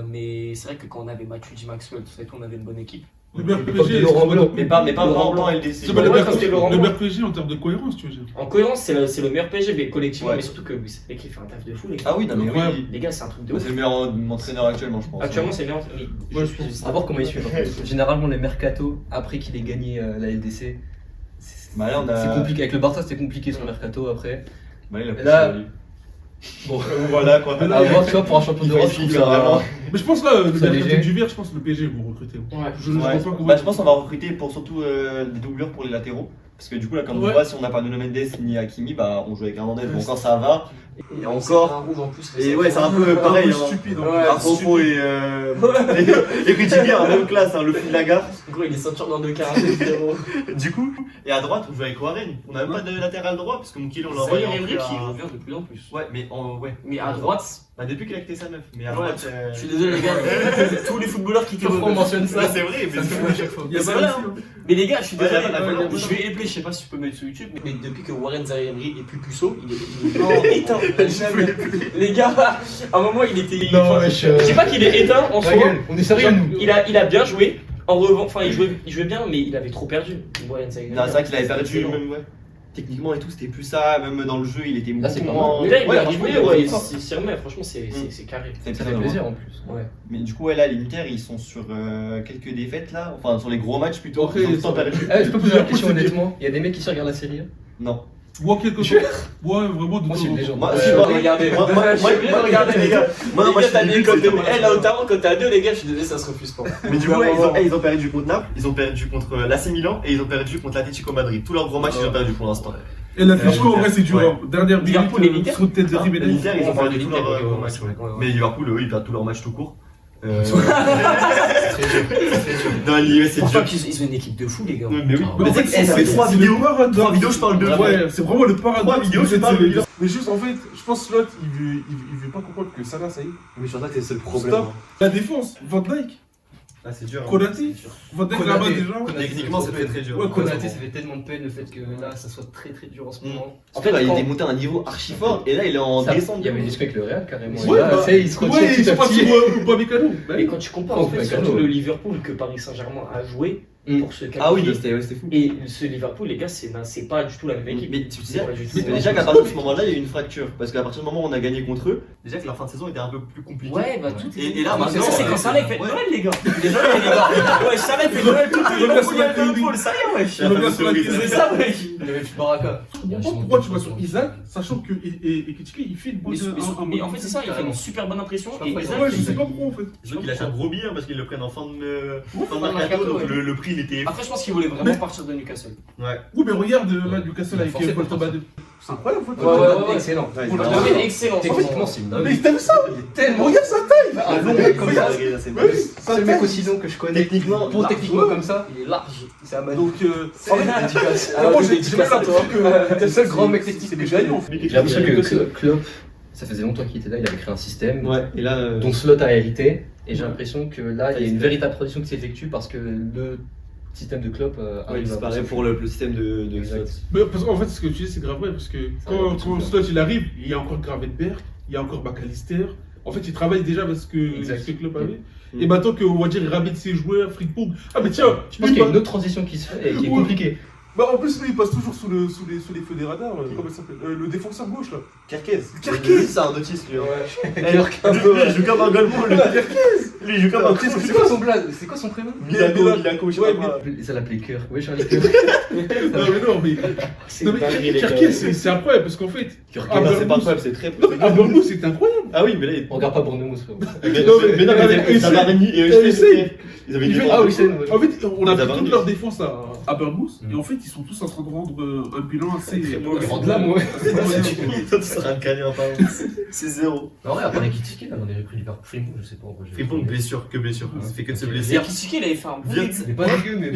Mais c'est vrai que quand on avait Matuidi, Maxwell, tout ça et tout, on avait une bonne équipe. Le meilleur L'époque de PSG. Laurent Blanc. Mais pas Laurent vraiment Blanc. LDC. C'est pas le Ouais, meilleur quand c'était Laurent le Blanc. meilleur PSG en termes de cohérence, tu veux dire. En cohérence, c'est le meilleur PSG, mais collectivement, Ouais. mais surtout que cette équipe fait un taf de fou, les gars. Ah oui, non, mais Ouais. oui. Les gars, c'est un truc de Bah, ouf. c'est le meilleur entraîneur actuellement, je pense. Actuellement, c'est le meilleur. Ouais, je pense. À voir comment ils suivent. Généralement, les mercato, après qu'il ait gagné la LDC, Bah là, on a. c'est compliqué. Avec le Barça, c'était compliqué son mercato après. Bah, il a Et là- pris Bon, voilà quoi. à voir, tu vois, pour un champion Il d'Europe, fait je trouve chier, vraiment. ça. Mais je pense là, le Ça mercato léger. d'hiver, je pense que le PSG vont recruter. Ouais. Je vois Ouais. pas comment. Bah, je pense qu'on va recruter pour surtout des doublures pour les latéraux. Parce que du coup, là, comme on Ouais. voit, si on n'a pas Nuno Mendes ni Hakimi, bah on joue avec Hernandez. Bon, quand ça va. Et C'est encore. un rouge en plus. Et ouais, c'est un peu Un pareil. peu Hein. stupide. Ouais. Arsenal et Rudiger en même classe, hein, le fil de la gare. Gros, il est ceinture dans 2 quarts, frérot. Du coup, et à droite, on joue avec Warren. On n'a même pas de latéral droit parce que Moukile, on l'a Ça y envoyé est, en Emery prêt qui à- revient de plus en plus. Ouais, mais ouais. Mais à droite, Bah, depuis qu'il a quitté sa meuf. Mais à Ouais, droite. je suis désolé les gars, tous les footballeurs qui Pourquoi on mentionne ça? C'est vrai, mais c'est à chaque fois. Il y a C'est ça vrai, aussi. hein. hein. Mais les gars, je suis Ouais, désolé, la balle, je vais épeler, je sais pas si tu peux le mettre sur YouTube, mais Mais depuis que Warren Zaïre-Emery est plus puceau, il est non, éteint. Les gars, à un moment il était. Non, enfin, wesh. je dis pas qu'il est éteint en Ta soi. gueule, on est sérieux, nous. Il a bien joué. En revanche, enfin il jouait bien, mais il avait trop perdu. Brian Zaïre. Non, c'est vrai qu'il avait perdu, Excellent. même, ouais. Techniquement et tout, c'était plus ça. Même dans le jeu, il était Là, c'est beaucoup pas moins. Mais là, il Ouais, est franchement, arrivé, il ouais, est il fort. s'y remet, franchement, c'est carré. C'est Ça très fait bien. plaisir en plus. Ouais. Mais du coup, ouais, là, l'Inter, ils sont sur quelques défaites là. Enfin, sur les gros matchs plutôt. Ok, Ils ont tout le temps ça- perdu. Eh, je peux poser la Liverpool, question c'est bien. honnêtement. Il y a des mecs qui se regardent la série. Non. Moi, quelque chose. Ouais, vraiment, de Moi, temps c'est en une temps. légende. Moi, Ouais, si, moi, regardez. moi, Regardez, les gars. Moi, non, moi, je suis t'as nul, des codes de. c'est bon. Eh, là, Ottawa, quand t'es à 2, les gars, je suis désolé, ça se refuse pas. Mais du coup, ouais, ils ont perdu contre Naples, ils ont perdu contre l'AC Milan et ils ont perdu contre l'Atlético Madrid. Tous leurs gros matchs, ils ont perdu pour l'instant. Et la Fichco, en vrai, c'est dur. Ouais. hein. Dernière minute, Liverpool et l'Inter. sous tête de Jiménez. L'Inter, ils ont On parle perdu de tous leurs l'Inter, gros ouais, matchs. ouais, ouais. Mais Liverpool, eux, ils perdent tous leurs matchs tout court. Très dur. Non, l'IE, c'est Franchement, dur. ils ont une équipe de fou, les gars. Mais oui. Mais Mais en tu sais fait, que ça fait 3 c'est vidéos. le paradoxe. 3 vidéos, je parle de Ouais, c'est vraiment le paradoxe. Trois vidéos, de je cette parle de série. vidéos. Mais juste, en fait, je pense que l'autre, il veut pas comprendre que Salah, ça y est. Mais je pense que c'est le problème. Stop. La défense, Van Dijk, Ah, c'est dur. Konaté, Van Dijk là-bas Konaté. déjà. Techniquement, c'est très dur. Ouais, Konaté, ça fait tellement de peine le fait que là, ça soit très très dur en ce moment. En fait, il est monté à un niveau archi fort et là, il est en Ça- descente. Il y avait des trucs avec le Real carrément. Ouais, Et là, bah, tu sais, il se retire Ouais, ils petit sont à partis petit. au Bamecano. Et quand tu compares, en Oh, fait, bah, surtout carrément. le Liverpool que Paris Saint-Germain a joué Mm. pour se qualifier. Ah oui, c'était fou. Et ce Liverpool, les gars, c'est pas du tout la même équipe. Mais tu sais, C'est pas du tout mais la même déjà équipe. qu'à partir de ce moment-là, il y a eu une fracture. Parce qu'à partir du moment où on a gagné contre eux, déjà que la fin de saison était un peu plus compliquée. Ouais, bah tout Et là, Ah, maintenant, ça, c'est quand Salah fait ouais. Noël, les gars. Désolé, les gars. Ouais, Salah fait Noël, tout le Regarde sur la Liverpool, ça y est, wesh. Je reviens sur la C'est ça, wesh. Il y avait plus de Baraka. Pourquoi tu vas sur Isaac, sachant que Ekitike, il fait une bonne. Mais en fait, c'est ça, il fait une super bonne impression. Et Ouais, Isaac, je sais pas pourquoi en fait. Je trouve qu'il lâche un gros billet parce qu'ils le prennent en fin de fin de mercato, mercato, donc ouais. le prix il était. Après, je pense qu'il voulait vraiment partir de Newcastle. Ouais. Oui, mais regarde là, Newcastle avec Forcé, Voltobade. C'est incroyable, Ouais, Voltobade. ouais. Excellent. Ouais, Pour le c'est moment, vraiment- Excellent. Techniquement, c'est une Mais dingue. t'as vu ça Tellement. Regarde sa taille. Un long mec comme ça. C'est Ouais, C'est le mec aussi long que je connais. Techniquement, Pour large. techniquement comme ça, il est large. C'est un man. Donc, C'est une dédicace. moi j'ai dédicace à toi. que T'es le seul grand mec technique c'est que des je connais. gagnants. J'ai l'impression que Klopp, ça faisait longtemps qu'il était là, il avait créé un système Ouais, et là. dont Slot a hérité. Et j'ai l'impression que là, il y a une véritable transition qui s'effectue parce que le système de Klopp il arrive à disparaît pour le système de Exact. Slot. Mais parce qu'en fait, ce que tu dis, c'est grave vrai, parce que quand Slot il arrive, il y a encore Gravenberg, il y a encore McAllister. En fait, il travaille déjà avec ce Exact. que Klopp avait. Mm. Et maintenant qu'on va dire, il ramène ses joueurs, Frimpong. Ah, mais tiens, Je pense qu'il y a une autre transition qui se fait et qui est Ouais. compliquée. Bah, en plus, lui, il passe toujours sous les feux des radars. Comment il s'appelle Le défenseur gauche, là. Kerkez. Kerkez. C'est un autiste lui. Ouais. Eh, lui, il joue comme un golemon, le Kerkez. Lui, il joue comme un petit. C'est quoi son blaze? C'est quoi son prénom? Milako, je sais pas quoi. Ça l'appelait Cœur. Ouais, Charlie Cœur. Non, mais C'est non, mais dingue, les Cherki, gars. c'est incroyable parce qu'en fait. C'est pas incroyable, c'est très. Non, mais à Bordeaux, c'était incroyable. Ah oui, mais là, On regarde pas Bournemouth, frérot. mais non, mais ça va Reni et Essaye. ils avaient du Ah oui, c'est ouais. En fait, on a Ils avaient pris un toute but. leur défense à Bournemouth et en fait, ils sont tous en train de rendre un bilan assez. Ils rendent là, moi. Ça sera un canet en parlant. C'est zéro. En vrai, à part Ekitike, là, on est repris du Liverpool. Frimpong, je sais pas pourquoi. Frimpong, blessure, que blessure. Il fait que de se blesser. Et Kishiki, il avait fait un bon Viens. début. C'est pas dégueu, mais.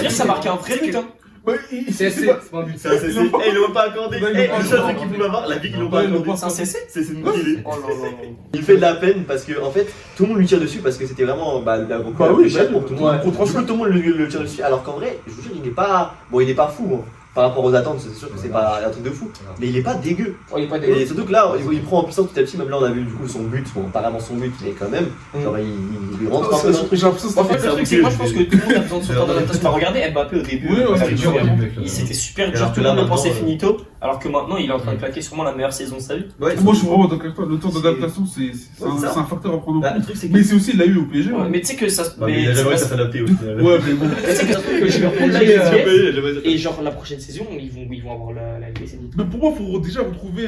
Dire ça marquait un vrai but, hein. Ouais, C'est assez, c'est pas un but. C'est un CC. Eh, ils l'ont pas accordé. Ouais, ils Eh, l'ont pas le seul accordé. truc qu'ils pouvaient avoir, la vie qu'ils l'ont pas Ouais, ils l'ont accordé. pas C'est un CC C'est une motivée. Oh là là. Il fait de la peine parce que, en fait, tout le monde lui tire dessus parce que c'était vraiment la Bah plus oui, chère pour tout le monde. contre Du coup, tout le monde le tire dessus. Alors qu'en vrai, je vous jure, il n'est pas. Bon, il est pas fou, hein. Par rapport aux attentes, c'est sûr que c'est pas un truc de fou. Mais il est pas dégueu. Oh, il est pas Et dégueu. surtout que là, il prend en puissance petit à petit. Même là, on a vu du coup son but. Bon, apparemment son but, mais quand même, genre, il rentre un peu dans le truc. J'ai l'impression que En fait, c'était le truc, c'est que moi, je pense que tout le monde a besoin de son temps d'adaptation. Regardez Mbappé au début. Oui, ouais, c'était c'est dur, dur, vraiment. mec, là. C'était super dur. Alors Tout que le là, monde pensait maintenant, finito. Alors que maintenant, il est en train de claquer sûrement la meilleure saison de sa vie. Ouais, Moi, je suis vraiment d'accord avec toi. Le temps d'adaptation, c'est ça. un facteur à prendre en Bah, compte. le truc, c'est que. Mais c'est aussi, il l'a eu au PSG. Ouais, hein. mais tu sais que ça. Bah, mais il a jamais réussi à s'adapter au final. Ouais, mais bon. Tu sais que je vais reprendre la Ligue et genre la prochaine saison, ils vont avoir la Ligue des Élites. Mais pour moi, il faut déjà retrouver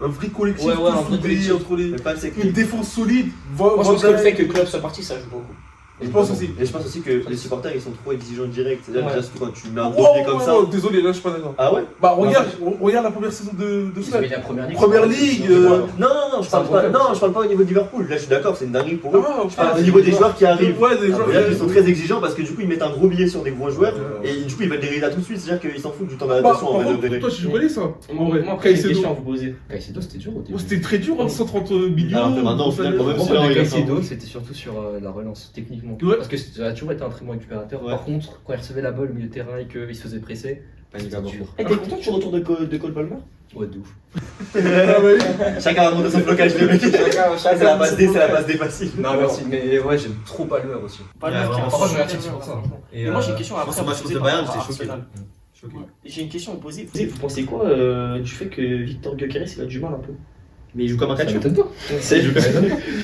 un vrai collectif. Ouais, ouais, un tous vrai soudés collectif. entre les. Le problème, c'est que. Une défense solide. Moi, je pense que le fait que le club soit parti, ça joue beaucoup. Je pense aussi. Et je pense aussi que les supporters ils sont trop exigeants direct. C'est-à-dire Ouais. que surtout quand tu mets un Oh, gros pied comme ça. désolé, là, je suis pas d'accord. Ah ouais? Bah, regarde la première saison de Ils Sven. avaient la première ligue. Première ligue. Non, je parle pas. Non, je parle pas au niveau de Liverpool. Là, je suis d'accord, c'est une dinguerie pour eux. Ah, Je parle au niveau des joueurs qui arrivent. Ouais, des joueurs. Là, ils sont très exigeants parce que du coup, ils mettent un gros billet sur des gros joueurs et du coup, ils veulent des résultats tout de suite. C'est-à-dire qu'ils s'en foutent du temps Bah, d'adaptation en par vrai de contre, vrai. toi, tu connais ça. En vrai. Moi, après, j'ai une Caicedo. question à vous poser. Caicedo, c'était dur au début. Moi, c'était très dur, hein, 130 millions. Alors que maintenant, au final, quand même, Moi, c'est là où avec il est Caicedo, fort. c'était surtout sur la relance, techniquement. Ouais. Parce que ça a toujours été un très bon récupérateur. Ouais. Par contre, quand il recevait la balle au milieu de terrain et qu'il se faisait presser, c'était dur. Eh, t'es content du retour de Cole Palmer? Ouais, de ouf. Ah, ouais. Chacun raconte son blocage de mec. C'est la passe D, c'est la passe D facile. Non, merci, mais ouais, j'aime trop Palmer aussi. Palmer Ouais, qui vraiment. a Parfois, je un regarde super Chelsea pour ça. joueur. Et Mais moi, j'ai une question Moi, après son à match vous contre poser le par Bayern, rapport à j'étais choqué. Arsenal. Choqué. J'ai une question à vous poser. Vous pensez quoi du fait que Victor Gyökeres il a du mal un peu? Mais il joue comme un Ça catcheur. m'étonne pas. C'est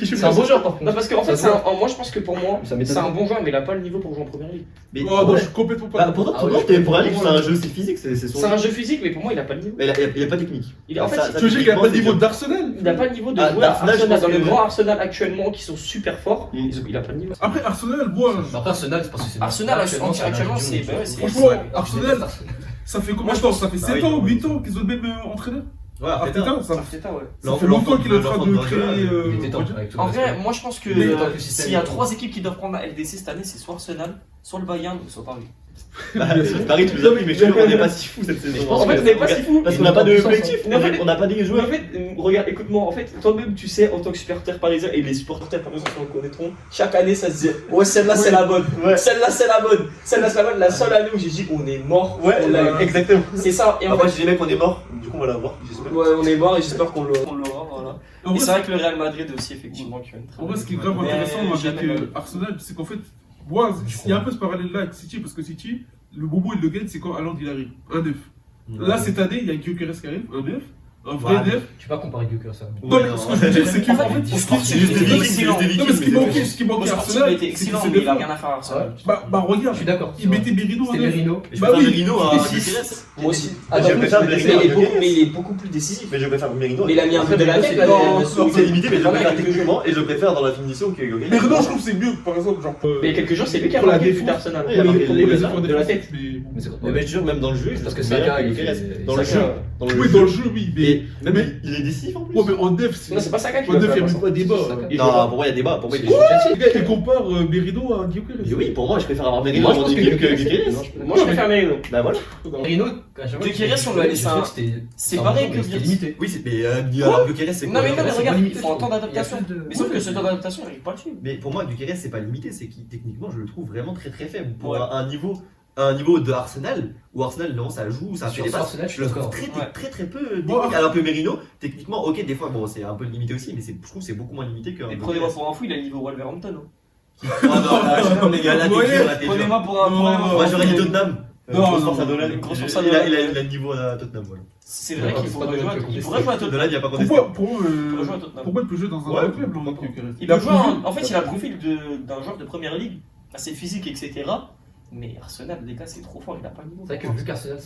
C'est un beau joueur, par Non, contre. parce qu'en fait, moi je pense que pour moi, Ça c'est m'étonne. un bon joueur, mais il a pas le niveau pour jouer en première ligue. Mais Oh non, je suis complètement pas bah, d'accord. pourtant, Ah ouais, pour je pour aller, comprends. c'est un jeu aussi physique, c'est son. C'est un jeu physique, mais pour moi, il a pas le niveau. Mais il a pas de technique. En fait, Ça, Tu veux dire qu'il a pas le niveau c'est d'Arsenal? il n'a pas le niveau de Ah, joueurs d'Arsenal, je Arsenal. pense Dans le que- grand Arsenal actuellement, qui sont super forts, Mm. il a pas le niveau. Après, Arsenal, moi, Après, Arsenal, c'est parce que c'est. Arsenal, actuellement, c'est. Bah ouais, c'est. franchement, Arsenal, ça fait combien de temps? Ça fait 7 oui. ans, 8 ans qu'ils ont le même entraîneur? Ouais, Arteta, ça Arteta, ouais. fait longtemps qu'il est en train de créer. Il était temps avec tout le En respect. vrai, moi je pense que Mais tant que le système s'il y a est 3 équipes qui doivent prendre la LDC cette année, c'est soit Arsenal, soit le Bayern, ou soit Paris. Paris, tu nous as pris, mais je trouve qu'on n'est pas si fou cette saison. En fait, on n'est pas si fou. Parce qu'on n'a pas de collectif, Mais en fait- on n'a pas des Mais joueurs. en fait, regarde, écoute-moi, en fait, toi-même, tu sais, en tant que supporter parisien, et les supporters parisiens qui le connaîtront, chaque année, ça se dit, ouais, celle-là, c'est la bonne. Ouais. Celle-là, c'est la bonne. Celle-là, c'est la bonne. La seule année où j'ai dit, on est mort. Ouais, on l'a eu. exactement. C'est ça. Et en Après, fait, j'ai dit, mec, on est mort. Du coup, on va l'avoir. J'espère. ouais, on est mort et j'espère qu'on l'aura. Voilà. En Et vrai, c'est vrai que le Real Madrid aussi, effectivement, qui a une très En vrai, bonne ce qui est équipe. grave intéressant Mais avec jamais mal. Arsenal, c'est qu'en fait, moi, il y a un peu ce parallèle-là avec City, parce que City, le bobo il le gagne, c'est quand Haaland il arrive, un neuf. Là, cette année, il y a Gyökeres qui arrive, un neuf, un vrai Ouais. neuf. Tu peux pas comparer Gyökeres ça. Non, mais ce que je veux dire, c'est qu'en fait, C'est juste des Vikings, c'est juste des non, mais ce qui Vikings. manquait, ce qui Au manquait à sportif, Arsenal, il était c'est qu'il excellent, sait mais bien il a faire. rien à faire à Arsenal. Bah, regarde, Je suis d'accord. il mettait Merino en C'était neuf. Merino. Je Bah préfère oui. Merino à Il- Gyökeres. Moi aussi. Je préfère Merino. Mais il est beaucoup plus décisif. Mais je préfère Merino. Mais il a mis un peu de la tête là. Non, C'est limité, mais je Voilà, préfère quelques techniquement et je préfère dans la finition que Gyökeres. Merino, je trouve que c'est mieux, par exemple, genre. Mais il y a quelques jours, c'est lui qui a Pour la marqué le but défense. d'Arsenal. Oui, il a marqué pour les les buts, efforts de la défensifs, tête. mais- Mais c'est Mais je jure, même dans le jeu, Parce que c'est Saka, il Gyökeres. fait- Dans le Saka- jeu. Dans le Oui, jeu. dans le jeu, oui, Et mais. même il est décisif en plus. Ouais, mais en neuf, c'est. Non, c'est pas Saka qui En l'a neuf, il fait. n'y a même pas débat. Saka. Et Non, pour moi, il y a débat. Pour moi, il est Les gars, ils comparent Merino à Gyökeres. Mais oui, pour moi, je préfère avoir Merino Moi, je dans pense mon que équipe que Gyökeres, Gyökeres. Moi, je préfère Merino. Bah voilà. Merino, quand je vois Gyökeres, on lui a laissé un- c'est pareil que c'était Virtus. limité. Oui, mais alors Gyökeres, c'est Non, quoi mais non, mais Gyökeres, regarde, limité, il faut un je temps trouve. d'adaptation. Il y a plus de- Mais sauf que ce temps d'adaptation, il arrive pas dessus. Mais pour moi, Gyökeres, c'est pas limité, c'est qu'il techniquement, je le trouve vraiment très très faible. Pour Ouais. un niveau de Arsenal, où Arsenal, non, ça joue, ça fait Sur des passes. Arsenal, je suis Je le trouve d'accord. très peu technique. Bon, Alors que Merino, techniquement, ok, des fois, bon, c'est un peu limité aussi, mais je trouve que c'est beaucoup moins limité que. Et prenez-moi pour un fou, il a le niveau Wolverhampton. Oh non, là, les gars, là, t'es Ouais, dur, là, t'es dur. Prenez-moi pour un. Non, Moi, j'aurais dit Tottenham. Grosse force à Dolan. Grosse force à Il a Dolan. le niveau à Tottenham, voilà. C'est vrai qu'il c'est pas pourrait Dolan jouer qui a il pourrait jouer à Tottenham. Dolan, il n'y a pas contesté. Pourquoi pourrait jouer à Tottenham. il peut jouer dans un Ouais, autre club pourquoi pas. Il a peut jouer prouvé. en fait, il a le profil d'un joueur de première ligue, assez physique, etc. Mais Arsenal, les gars, c'est trop fort, il a pas le niveau. C'est vrai que vu qu'Arsenal,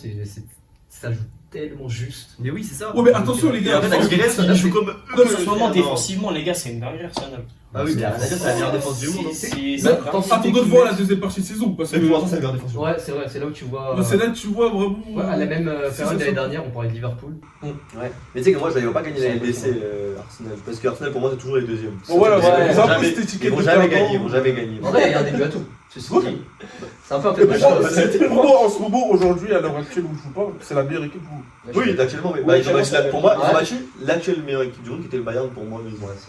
ça joue tellement juste. Mais oui, c'est ça. Ouais, mais attention, les Et gars. en fait, Aguilera, il joue comme. En ce moment, défensivement, les gars, c'est une dinguerie Arsenal. Ah oui, mais Arsenal, c'est la meilleure défense du monde. C'est Attends de voir la deuxième partie de saison. Parce que Pour l'instant, c'est la meilleure défense du monde. Ouais, c'est vrai, c'est là où tu vois. c'est là que tu vois vraiment. Ouais, à la même C'est période ça. l'année dernière, on parlait de Liverpool. Ouais. Mais tu sais que moi, je ne pas gagner la LDC Arsenal. Parce que Arsenal, pour moi, c'est toujours les deuxièmes. Bon, voilà, Ouais, ils ont un peu Jamais- cette Ils étiquette vont de jamais perdant. gagner, ils vont jamais gagner. En vrai, il y a un début à tout. Ceci dit, c'est un peu un Mais peu pour moi, en ce moment, aujourd'hui, à l'heure actuelle où je vous parle, c'est la meilleure équipe où. Oui, actuellement, mais Ouais, ils ont battu actuellement, pour moi, ils ont ouais. battu l'actuelle meilleure équipe du monde qui était le Bayern pour moi.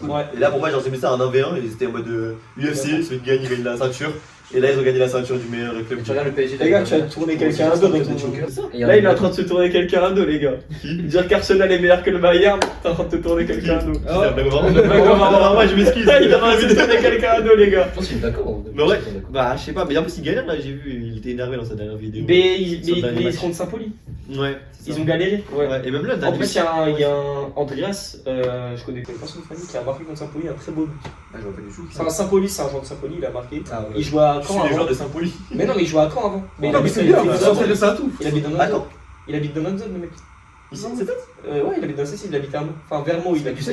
Ouais. Et là, pour moi, j'ai mis ça en 1v1 et ils étaient en mode UFC, celui qui gagne, il gagne la ceinture. Et là, ils ont gagné la ceinture du meilleur club. Tu regardes le PSG. Les gars, tu as tourné quelqu'un à dos dans ton Joker. Là, il est en train de se tourner quelqu'un à dos, les gars. Dire qu'Arsenal est meilleur que le Bayern, t'es en train de te tourner quelqu'un à dos. Moi, je m'excuse. Il est en train de se tourner quelqu'un à dos, les gars. Je pense qu'il est d'accord. Mais ouais, bah, je sais pas, mais en plus, il galère là, j'ai vu, il était énervé dans sa dernière vidéo. Mais ils Sur le dernier match. seront de Saint-Poli. Ouais, c'est Ils ça. ont galéré. Ouais. Ouais, et même là, le En dernier plus, match- il y a un Andreas, je connais pas son famille, qui a marqué contre Saint-Poli un très beau but. Ah, je vois pas du tout. C'est un Saint-Poli, c'est un joueur de Saint-Poli, il a marqué. Ah, ouais. Il jouait à Je Caen suis les avant. joueurs de Saint-Poli. Mais non, mais il jouait à Caen avant. Mais Non, mais c'est bien, ça s'intéresse à tout. Il habite dans notre Attends. zone. Il habite dans notre zone, le mec. Ici, c'est ça Ouais, il habite dans Cécile, il habite à Mont. Enfin, Vermont, il habite.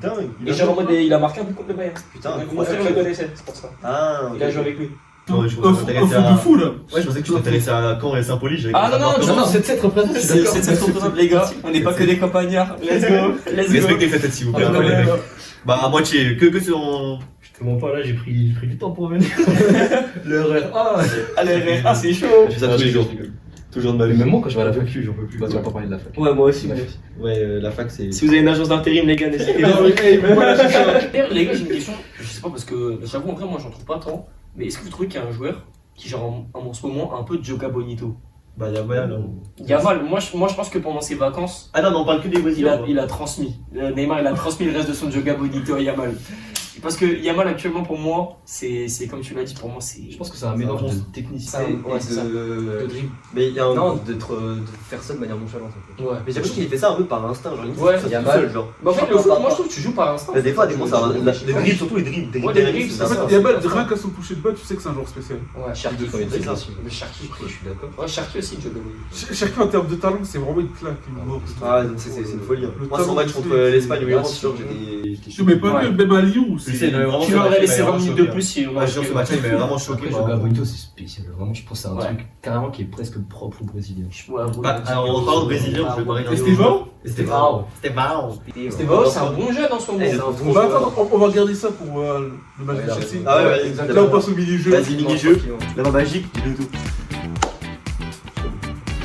Dingue. Et genre en mode, il a marqué un but contre le Bayern. Putain, Mon frère le connaissait, c'est pour ça. Ah, Il a joué avec lui. Ouais, je Un pensais fou que t'intéressais de fou là. Ouais, je pensais que tu t'intéressais à Caen et Saint-Poli. j'avais Ah, compris. non, non, 7-7 représente, je suis d'accord. C'est cette représente, les gars. On n'est pas que des campagnards. Let's go. Let's go. Respectez cette tête, s'il vous plaît. Ah, non, les non, mecs. non. Bah, à moitié, que sur. Je te mens pas, là, j'ai pris du temps pour venir. Le RR. Allez, ah, c'est chaud. Je fais ça tous les jours. Toujours de ma vie. Même moi, quand je vais à la fac, j'en peux plus. Bah, tu vas pas parler de la fac. Ouais, moi aussi. Ouais, la fac, c'est. Si vous avez une agence d'intérim, les gars, n'hésitez pas. D'ailleurs, les gars, j'ai une question. Je sais pas parce que j'avoue, en vrai, moi, j'en trouve pas tant. Mais est-ce que vous trouvez qu'il y a un joueur qui, genre, en ce moment, a un peu de Joga Bonito? Bah, y'a moyen, là. Yamal, moi, je pense que pendant ses vacances, Ah non, mais on parle que des Brésiliens. il a transmis. Neymar, il a transmis le reste de son Joga Bonito à Yamal. Parce que Yamal, actuellement, pour moi, c'est comme tu l'as dit, pour moi, c'est. Je pense que c'est un mélange de technicité Ouais, c'est ça. et de dribble. Mais il y a un. Non, de faire ça de manière nonchalante. En fait. Ouais. Mais j'ai l'impression qu'il fait ça un peu par instinct, genre il Ouais, fait y a ça tout mal. seul, genre. Mais en fait, le foot, moi, je trouve que tu joues par instinct. Des fois, les dribbles, surtout les dribbles. Ouais, les dribbles, En fait, il y a mal, rien qu'à son toucher de balle, tu sais que c'est un joueur spécial. Ouais, Cherki, quand il C'est dribble ça. aussi. Mais Cherki, Je suis d'accord. ouais, Cherki aussi, Joga Bonito. Chacun en termes de talent, c'est vraiment une claque. Ah, c'est une folie. Le Moi, son talent, match c'est- contre l'Espagne, Ah, oui, si, sûr, ouais. j'étais Je mets pas Ouais. que même à Lyon, sais, c'est. mais vraiment, Tu ce leur match, aurais il laissé m'a 20 minutes de vraiment plus si on Ouais, sur ce match, il m'avait vraiment choqué. Après, moi. Joga Bonito, c'est spécial. Vraiment, je pense que c'est un Ouais. truc carrément qui est presque propre aux Brésiliens. Ouais, Bah, alors, en parlant de Brésilien, je vais parler d'un. Estevão Estevão. Estevão, c'est un bon jeune en ce moment. C'est un bon Bah joueur. attends, on va regarder ça pour le match de Ouais, Chelsea. Ah ouais, ouais, exactement. Là, on passe au mini-jeu. Vas-y, mini-jeu. La main magique, dis-le tout.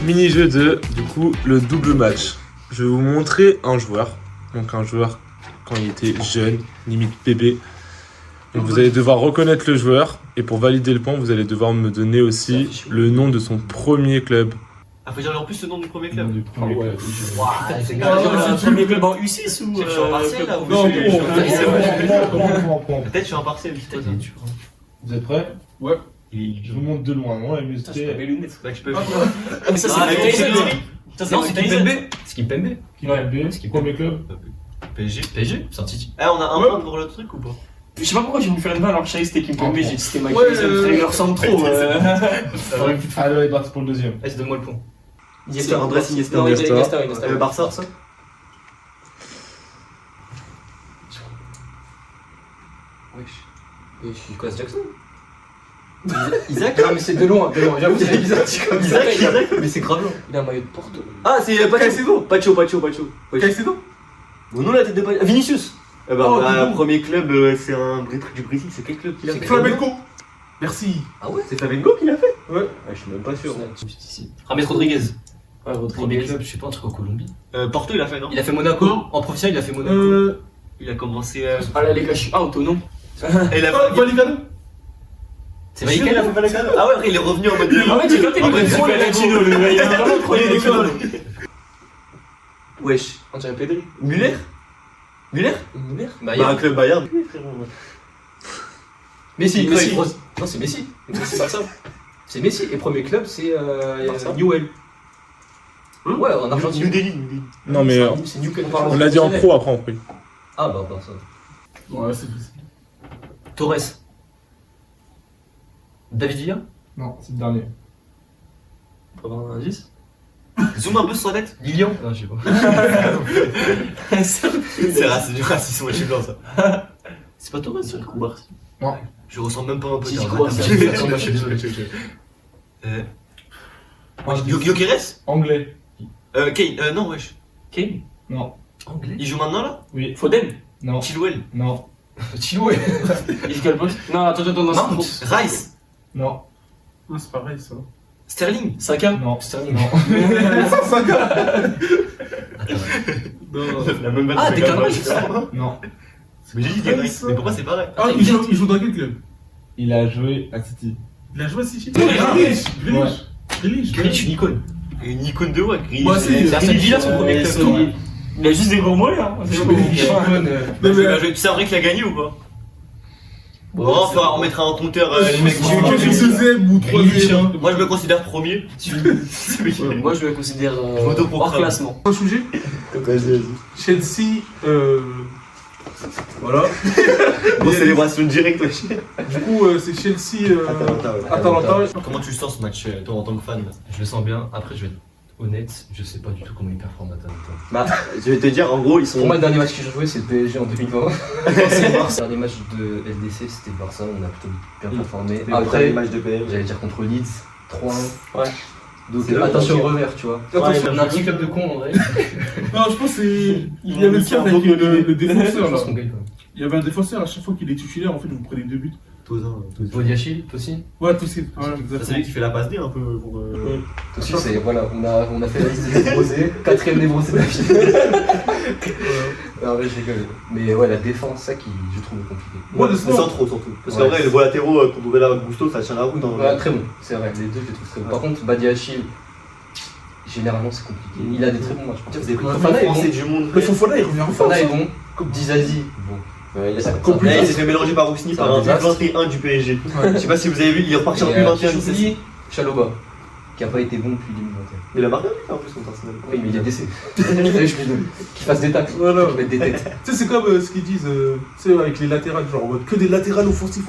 Mini-jeu de, du coup, le double match. Je vais vous montrer un joueur. Donc un joueur quand il était jeune, limite bébé. Donc vous allez devoir reconnaître le joueur. Et pour valider le point, vous allez devoir me donner aussi le nom de son premier club. Ah, faut dire en plus le nom du premier club. Ah ouais. C'est Ouais, carrément genre, un premier club en U6 ou. Je suis en partiel là. Non, ou je suis- bon, Peut-être je suis en partiel. putain. Vous êtes prêts? Ouais. Je vous montre de loin, non? La Putain, je musique. mes lunettes. Bah, je peux. Ah, mais ça, Ah, c'est mais Tyson. c'est- Ça, Non, c'est c'est Tyson. Kimpembe. C'est Kimpembe. Qui va NBA? Premier club? PSG. PSG, c'est un Titi. Ah, on a un Ouais. point pour le truc ou pas? Je sais pas pourquoi j'ai voulu faire une balle alors que je savais que c'était Kimpembe, j'ai dit c'était Mike Ouais, Tyson, frère, il leur ressemble trop. Allez, il est parti pour le deuxième. Vas-y, donne-moi le point. Iniesta, Andrés Iniesta. Non, Iniesta. Barça. Et Nicolas Jackson. Isaac. Non, mais c'est de loin, j'avoue, c'est bizarre, dit comme ça. Isaac. Mais c'est grave long. Il a un maillot de Porto. Ah, c'est Pacho. Pacho. Caicedo Mon nom, la tête de Pacho. Vinicius. Eh ben, Oh, bah, dis donc. premier club, c'est un vrai truc du Brésil. C'est quel club qu'il a fait? Flamengo. Merci. Ah ouais, c'est Flamengo qui l'a fait? Ouais. Ah, je suis même pas sûr. James Rodriguez. Ouais, Premier Rodriguez. club, je sais pas, un truc en Colombie. Porto, il a fait, non? Il a fait Monaco. En professionnel, il a fait Monaco. Il a commencé. Ah là, les gars, je suis out au nom. Et il a Ah, Valicano. C'est Il a Vallecano. fait Vallecano. Ah ouais, après il est revenu en mode. En fait, j'ai capté les Après, gars, c'est c'est latino, le gars, il a vraiment trop Il les est connes. Wesh. On dirait Pedri. Müller? Muller. Bah, un club Bayern. Oui, frérot. Messi. Messi. Non, c'est Messi. C'est pas ça. C'est Messi. Et premier club, c'est Barça. Newell. Ouais, en Argentine. New Delhi. Non, mais C'est Newcastle. on l'a dit en pro, après en pro. Ah bah ça. Ouais, c'est possible. Torres. David Villa. Non, c'est le dernier. Faut avoir un indice. Zoom un peu sur la tête. Lilian. Non, je sais pas. C'est du racisme, moi je suis blanc ça. C'est pas Torres, c'est le Koubar. Je ressemble même pas un peu. Si, t'as j'y un crois, bâtard. c'est- attends, moi, je suis désolé. Gyökeres Anglais. Kane, non wesh. Kane. Non. Anglais. Il joue maintenant là Oui. Foden. Non. Chilwell. Non. Chilwell. Il joue quel poste? Non, attends, non, c'est Mount. trop. Rice. Non. Non, c'est pareil ça. Sterling. Saka. Non. Sterling. Non. La même Ah, Declan Non. Mais j'ai dit Rice. Mais pourquoi c'est pareil? Ah, il joue dans quel club? Il a joué à City. Il a joué à City. Grealish. Grealish, une icône. Une icône de what? Grealish. Moi, c'est- C'est Aston Villa son premier club. Il a juste des gros mots là. Tu sais en vrai qu'il a gagné ou pas? Bon, on mettra en compteur les mecs. Deuxième ou troisième. Moi je me considère premier. Moi je le considère m'autoproclame. hors classement. Un sujet. Chelsea. Voilà. Bon, célébration directe, wesh. Du coup, c'est Chelsea. Atalanta. Comment tu le sens ce match, toi en tant que fan? Je le sens bien. Après, je vais être honnête, je sais pas du tout comment ils performent à Atalanta. Bah, je vais te dire, en gros, ils sont. Pour moi, le dernier match que j'ai joué, c'est le PSG en 2020. Le dernier match de LDC, c'était le Barça, on a plutôt bien performé. Après, match de PSG. j'allais dire contre Leeds, 3-1. Ouais. Donc C'est attention là, au revers, tu vois. Attention. On a un petit club de cons en vrai. Non, je pense que c'est. Il y avait ça avec le défenseur Je là. pense qu'on gagne quand même. Il y avait un défenseur, à chaque fois qu'il est titulaire, en fait, vous prenez 2 buts. Bodiachil, aussi. Ouais, tout c'est. Voilà, C'est lui exactement. qui fait la passe D un peu pour. Ouais. Aussi, c'est, voilà, on a fait la liste des névrosés, 4ème névrosé de la vie. En vrai, je rigole. Mais ouais, la défense, ça qui, je trouve, est compliqué. Moi, le C'est sport. trop surtout. Parce Ouais. qu'en vrai, les voix latéraux pour Dourella Gusto, ça tient la route. Ouais, très bon, c'est vrai, les deux, je les trouve très bons. Par contre, Badiachil, généralement, c'est compliqué. Il a des très bons matchs. par Vous avez contre. pris Fofana est français bon. du monde. Le Fofana, il revient en force. Fofana est hein. bon. Dizazi, bon. Il Compliqué. s'est fait mélanger par Ousni C'est par un un désastre. U21 du PSG. Je sais pas si vous avez vu, il est reparti en Et U21. Choufli, Chaloba, qui a pas été bon depuis 2021. Mais il a marqué en plus contre Arsenal. Oui, mais il est décédé. Qu'il fasse des tacles, Voilà. qu'il mette des têtes. Tu sais, c'est comme ce qu'ils disent, tu sais, avec les latérales, genre en mode que des latérales offensifs.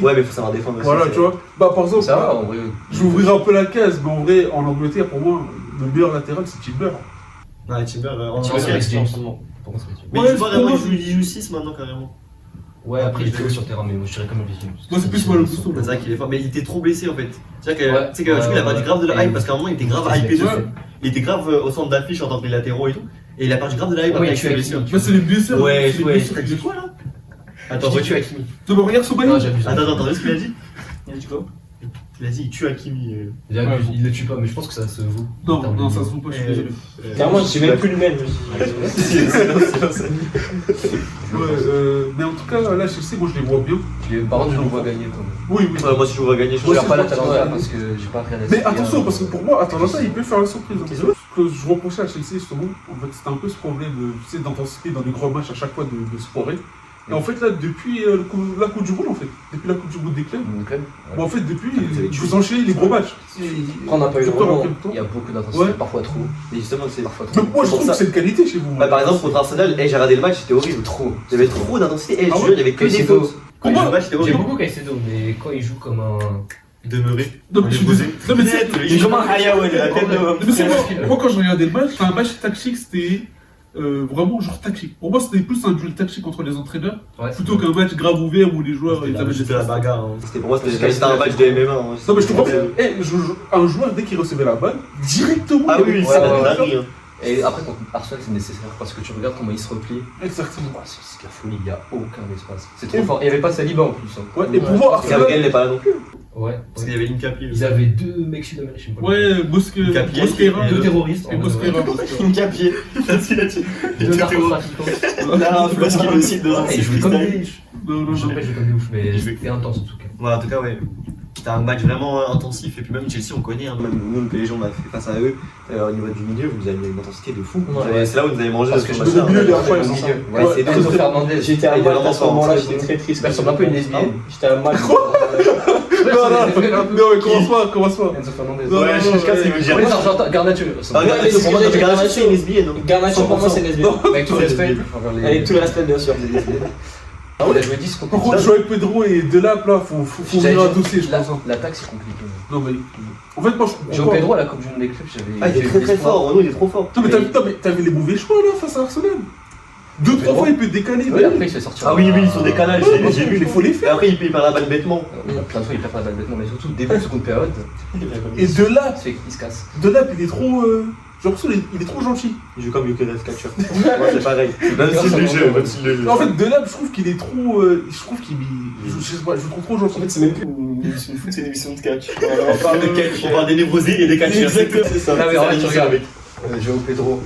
Ouais, mais faut savoir défendre aussi. Voilà, c'est- tu vois. Bah, par exemple, Ça va, en vrai. je vais ouvrir un peu la case, mais en vrai, en Angleterre, pour moi, le meilleur latéral, c'est Timber. Ouais, Timber en Timber, ancien. c'est Mais Ouais, il joue pas pour vraiment, moi, il joue 6 maintenant carrément. Ouais, après, il fait haut sur le terrain, mais moi, je dirais quand même Vision. Moi, c'est plus Malo Gusto. C'est vrai qu'il est fort, mais il était trop blessé en fait. C'est-à-dire que, Ouais. tu sais que du coup, il a perdu grave de la hype parce qu'à un moment il était grave hypé dessus. Ouais. Il était grave au centre d'affiche en tant que les latéraux et tout. Et il a perdu grave de la hype Ouais, après avec tu ses as blessures. Bah, c'est les blessures. Ouais, c'est les ouais, blessures t'as qui dit les quoi là? Attends, tu Hakimi. Tu me regardes Soubani? Non, j'abuse. Attends, t'as vu ce qu'il a dit? Il a dit quoi? Il a dit il tue Hakimi. J'abuse, il le tue pas, mais je pense que ça se vaut. Non, non, ça se voit pas, je suis désolé. Clairement, j'ai même plus le même. Ouais, mais en tout cas, là, Chelsea, moi, je les vois bien. Par contre, je le vois gagner quand même. Oui, oui. Moi si je vois gagner, je Je regarde pas la Ouais. Talenta parce que j'ai pas regardé. Mais attention, parce que pour moi, Atalanta, il peut faire la surprise. Hein. Ce que je reprochais à Chelsea, justement, en fait, c'était un peu ce problème tu sais, d'intensité dans les grands matchs à chaque fois de se foirer. Et en fait, là, depuis la Coupe du Monde, en fait, depuis la Coupe du Monde des clubs, bon, en fait, depuis, vous enchaînez les gros matchs. On n'a pas eu le Tout le temps, rebond. en même temps. Il y a beaucoup d'intensité, Ouais. parfois trop. Et justement, c'est Parfois trop. Mais moi, je pour trouve ça. que c'est une qualité chez vous. Bah, par exemple, contre Arsenal, j'ai regardé le match, c'était horrible. Trop. Il y avait trop d'intensité. Je Ah te ouais jure, il y avait que des Caicedo. fautes. Quand il joue le match, c'était J'aime horrible. beaucoup Caicedo, mais quand il joue comme un. Demeuré. Non, mais je suis désolé. Non, mais c'est- Il est comme un Hayaouane, la tête de. mais c'est moi, quand je regardais le match, un match tactique, c'était vraiment genre tactique. Pour moi, c'était plus un duel tactique entre les entraîneurs, Ouais, plutôt qu'un match grave ouvert où les joueurs ils avaient C'était la des bagarre. C'était pour moi, c'était un match de MMA. hein. Non, mais je te comprends. Un joueur, dès qu'il recevait la balle, directement. Ah il oui, avait- c'est ouais, la dinguerie. hein. Et après, contre Arsenal, c'est nécessaire parce que tu regardes comment il se replie. Exactement. Oh, c'est la folie, il n'y a aucun espace. C'est trop fort. Il n'y avait pas Saliba en plus. Hein. Ouais, et pour moi, Arsenal. Gabriel n'est pas là non plus. Ouais. Parce qu'il y avait Linkapi. Ils avaient deux mecs sud-américains. Ouais, Mosquera. Deux terroristes. Et Mosquera. Linkapi. Deux narcotrafiquants. Là, parce qu'il est aussi dedans. Et ils jouaient comme des ouf. Non, non, Je sais non. pas, ils jouaient comme des ouf, mais c'était intense en tout cas. Ouais, en tout cas, ouais. C'était un match vraiment intensif. Et puis même Chelsea, on connaît. Hein. Même nous, le PSG, on a fait face à eux. Au niveau du milieu, vous avez mis une intensité de fou. Ouais. C'est là où vous avez mangé Parce que je match. me milieu, les fois, au ils ont milieu. ça. Ouais, c'est Ouais, Enzo Fernandez. J'étais à Il est Malte vraiment à ce fort, moment-là, très j'étais fort. très triste. Ça ressemble un peu à une lesbienne. J'étais à Malte. Non, mais commence pas. Enzo Fernandez. Non, Ouais, je casse, il veut dire. Pour les Argentins, Garnacho. Ah, regarde, mais pour moi, c'est Garnacho, c'est une lesbienne, non Garnacho pour moi c'est lesbien. Avec tout le respect envers les. Avec tout le respect bien sûr. Il a joué 10 contre Par contre, jouer avec Pedro et Delap, là, faut venir à dossier, je pense. L'attaque, c'est compliqué. Non, mais. En fait, moi, je comprends. Joe Pedro à la Coupe du Monde des clubs, j'avais. Ah, il est très très fort, Renaud, il est trop fort. Non, mais t'as vu les mauvais choix, là, face à Arsenal. 2-3 fois, il peut décaler. Ouais, après, il se fait sortir. Ah oui, sur des canals, j'ai vu. Il faut les Et faire. après, il perd la balle bêtement. Plein de fois, il perd pas la balle bêtement, mais surtout, début de seconde période, Et Delap, il se casse. il est trop. J'ai l'impression qu'il est trop gentil. Il joue comme Yukeres Catcher. Moi, c'est pareil. Même style de jeu, même style de jeu. En fait, Delap, je trouve qu'il est trop. Je trouve qu'il. Je sais pas, je le trouve trop gentil. En fait, c'est même plus une émission de foot, c'est une émission de catch. On parle de catch, on parle des névrosés et des catcheurs. Exactement. C'est ça. Non, mais en fait, tu l'émission regardes. avec. Joao Pedro,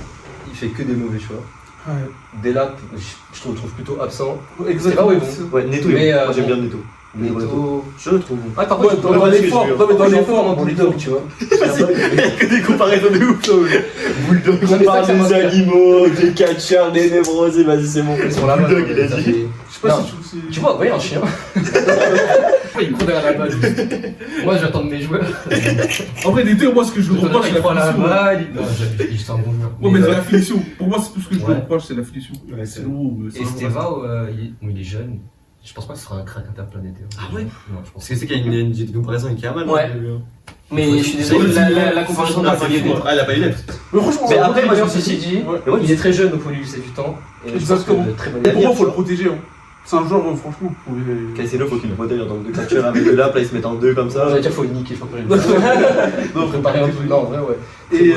il fait que des mauvais choix. Ouais. Delap, je le trouve plutôt absent. Exactement. C'est pas Ouais, Neto, Mais, moi j'aime bien Neto. Neto. Je le trouve. Ouais, par Ouais, contre, dans l'effort. Non, mais dans l'effort, en bulldog, tu vois. Il y a que des comparaisons de ouf, toi. Bulldog, Non, on mais parle ça des m'inspire. animaux, des catcheurs, des névrosés, vas-y, c'est bon. Sur la Bulldog, balle, il a ça dit. fait- Je sais pas Non. si tu sais. Tu vois, voyez un chien. Il court derrière la balle. Moi, j'attends de mes joueurs. En vrai, les deux, moi, ce que je le reproche, c'est Il la prend la finition. balle. Non, j'ai juste un bon joueur. Ouais, mais c'est la finition. Pour moi, c'est tout ce que je Ouais. le reproche, c'est la finition. Sinon, Et Estevao, il est jeune. Je pense pas que ce sera un crack interplanétaire. Ah ouais? Non, je pense Parce que c'est qu'il y a une comparaison avec Yamal. Ouais. Mais je suis désolé, la comparaison n'a pas lieu d'être. Ah, il a pas eu d'aide. Mais franchement, Mais en après, vrai, moi, ceci dit, Ouais. il est très jeune, donc il faut lui laisser du temps. Et je pense Exactement. que très bonne pour moi, avenir, faut le protéger. Hein. C'est un joueur, franchement. Cancelo, faut qu'il le protège en tant que deux catcheurs avec de là, il se met en deux comme ça. J'allais dire, faut le niquer, faut préparer. Non, Préparer un peu. Non, en vrai, ouais. Et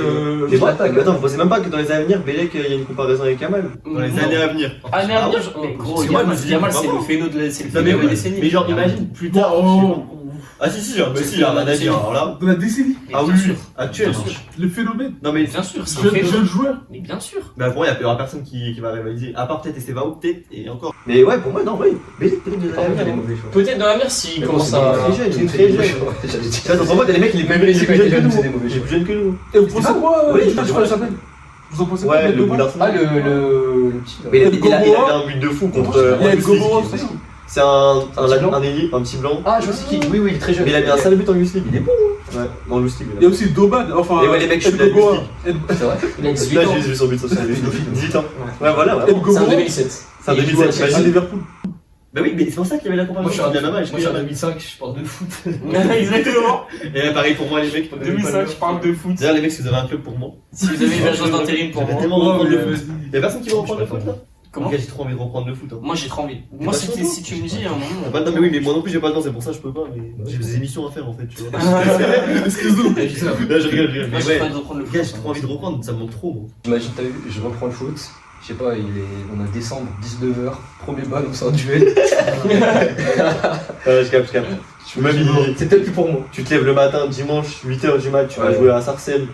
Mais moi, attends, vous pensez même pas que dans les années à venir, Bélec, il y a une comparaison avec Yamal? Dans les années à venir. Ah mais à venir, ouais. gros, Parce que moi, je me dis, Yamal c'est vraiment. le phéno de la Non, mais la décennie. Mais genre, imagine plus tard. Ah si, si, mais si, il y a rien à dire. Alors là. de la décennie, Ah oui, actuel. le phénomène. Non, mais Bien sûr, c'est un phéno. Jeune joueur. Mais bien sûr. bah, pour moi, il y aura personne qui va rivaliser. À part peut-être Estevao, peut-être, et encore. Mais ouais, pour moi, non, ouais. Bélec, peut-être de Par contre, il y a des la mauvais choix. Peut-être dans l'avenir s'il Mais commence bon, à. c'est très jeune, il est très jeune. J'allais dire. Tu vois, donc en mode, les mecs, il est Même les plus équipes jeune que jeunes, nous. c'est des mauvais Il est choix. plus jeune que nous. Et vous pensez quoi Oui, je je sais pas sais comment pas. il s'appelle. Vous en pensez quoi Ouais, de le Gobo? Bouddha. Ah, le petit. là. Mais il a Gobo, un but de fou contre. Il y a le Youth League. Gobo aussi. C'est un petit blanc. ailier, un petit blanc. Ah, je sais qui. Oui, oui, il est très jeune. Mais il a mis un sale but en Youth League. Il est bon. Ouais, en Youth League. Il y a aussi Doban, enfin. Et ouais, les mecs, je suis El Gobo, la El- C'est vrai. Il a 18 Là, ans. j'ai vu son but sur le 18 ans. Ouais, voilà, El vraiment. Gobo, C'est en 2007. C'est un Il joue à 2007, à imagine. Liverpool. Bah oui, mais c'est pour ça qu'il y avait la Moi, je suis comparaison. un C'est bien dommage. moi, je suis en 2005, je parle de foot. Exactement. Et là, pareil pour moi, les mecs. 2005, je parle de foot. D'ailleurs, les mecs, si vous avez un club pour moi. Si vous avez une agence d'intérim pour J'avais moi. tellement reprendre le Ouais, foot. Y'a personne qui va reprendre le foot là? Comment J'ai trop envie de reprendre le foot. Hein. Moi j'ai trop envie. Moi pas si sûr, si tu me dis à un T'as moment. pas le temps, mais oui, mais moi non plus j'ai pas le temps, c'est pour ça que je peux pas. Mais j'ai des émissions à faire en fait, tu vois. Excuse-nous. Là, je rigole, je rigole. Moi Mais j'ai ouais, pas envie de reprendre le gars, foot. j'ai trop envie de reprendre, ça me manque trop. Moi. Imagine, t'as vu, je reprends le foot. Je sais pas, on a décembre, 19h, premier ballon, c'est un duel. Je capte. Même C'est peut-être plus pour moi. tu te lèves le matin, dimanche, 8h du mat, tu vas Ouais. jouer à Sarcelles.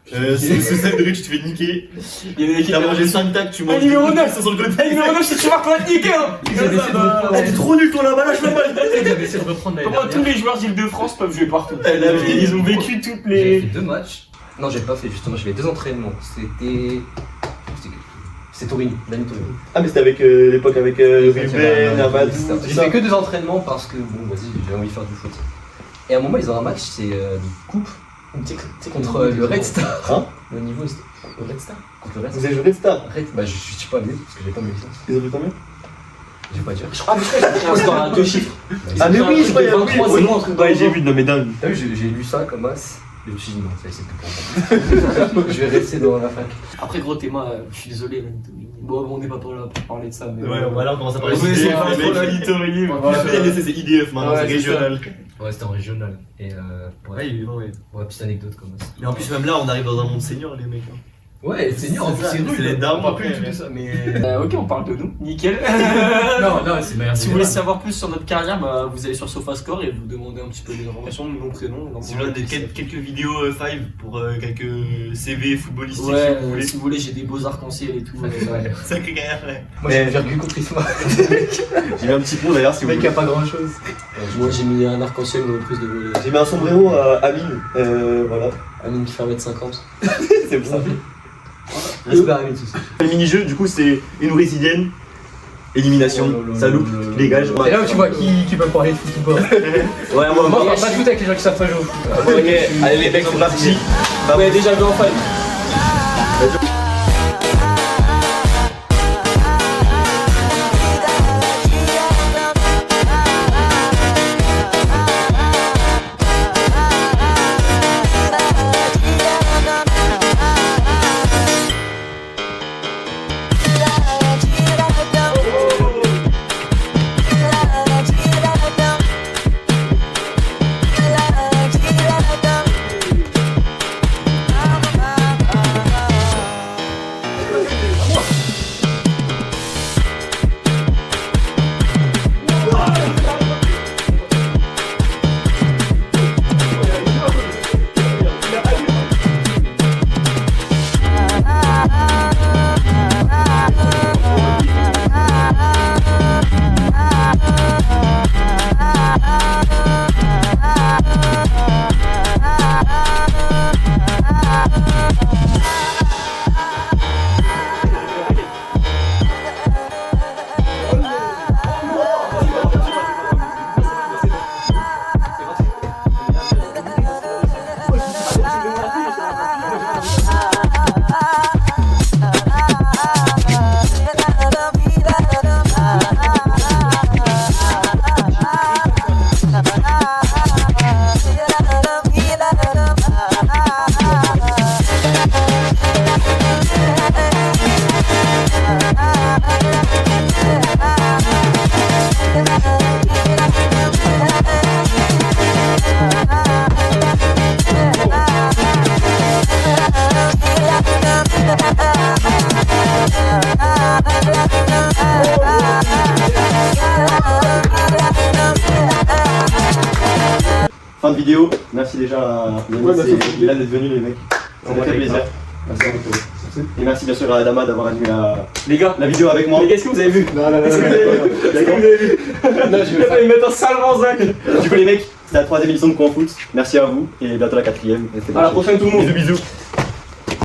Ce sel de riz, tu te fais niquer. Il y a des T'as mangé 5 tacs, tu manges. numéro 9, c'est sur le côté. numéro 9 si tu marques la nique hein. Ils avaient essayé de reprendre. T'es trop nul ton là-bas, lâche la balle. Ils avaient essayé de reprendre l'année Pour moi tous dernière. les joueurs d'Île-de-France peuvent jouer partout. oui. Ils ont vécu toutes J'avais les. fait 2 matchs. Non, j'ai pas fait justement, j'avais 2 entraînements. C'était Torino, Dani Torino. Ah, mais c'était avec l'époque avec Ruben, Amadou, tout J'ai ça. fait que 2 entraînements parce que bon, vas-y, j'ai envie de faire du foot. Et à un moment, ils ont un match, c'est de coupe. Tu sais, contre le Red Star. Hein? Le niveau, c'était le Red Star. Contre le Red Vous Star. avez joué de Star. Red, bah, je suis pas allé parce que j'ai pas mes licences. Ils ont fait combien? Je vais pas dire. Ah mais je crois que c'est un score à 2 chiffres. Ah, mais oui, je crois qu'il y a 23, oui. c'est bon, un truc dans Ouais, le j'ai genre. vu, non mais dingue. T'as vu, j'ai lu ça comme as. Et je me suis dit non, ça c'est plus pour moi. Je vais rester dans la fac. Après gros Théma, je suis désolé. Bon on n'est pas là pour parler de ça. Mais Ouais, voilà, on commence à parler Ouais, d'IDF, c'est pas les trop la mecs. littéralie. C'est IDF maintenant, Ouais, c'est c'est régional. Ouais, c'était en régional. Et Ouais, ouais. ouais, petite anecdote comme ça. Mais en plus, même là, on arrive dans un monde senior, les mecs. hein. Ouais, senior, en plus c'est C'est les rude. darons On parle plus après, du tout mais- de ça, mais. Ok, on parle de nous. Nickel. Non, c'est meilleur. Si vous voulez savoir plus sur notre carrière, bah, vous allez sur SofaScore et vous demandez un petit peu des informations, nom, prénom. Si vous voulez quelques vidéos 5 pour quelques CV footballistiques, Ouais, si vous voulez. si vous voulez, j'ai des beaux arcs-en-ciel et tout. Ouais. Sacré carrière, ouais. Moi j'ai une virgule contre Isma. J'ai mis un petit pot d'ailleurs, si vous voulez. pas grand chose. Moi j'ai mis un arc-en-ciel, une reprise de volet. J'ai mis un sombrero à Amine, voilà. Amine qui fait 1m50. C'est pour ça. Respect Amine, tout ça. Le mini-jeu, du coup, c'est une brésilienne élimination, ça loupe, tu dégages. Et là où tu vois qui peut parler de foot ou pas. Ouais, Moi, je moi, parle pas de foot avec les gens qui savent pas jouer au foot. Ok, allez les mecs, c'est parti. vous m'avez déjà vu en fan. Fin de vidéo, merci déjà à Yanis et Ilan d'être venus les mecs. Ça m'a fait plaisir. Merci beaucoup. Et merci bien sûr à Adama d'avoir animé Les gars, la vidéo avec moi. mais qu'est-ce que vous avez vu? Non, Qu'est-ce que vous avez vu? Qu'est-ce que vous avez vu? Non, je Il a failli mettre un sale Zach. Du coup les mecs, c'était la 3e émission de Coin Foot. Merci à vous et bientôt la 4e. À la prochaine tout le monde. Bisous bisous.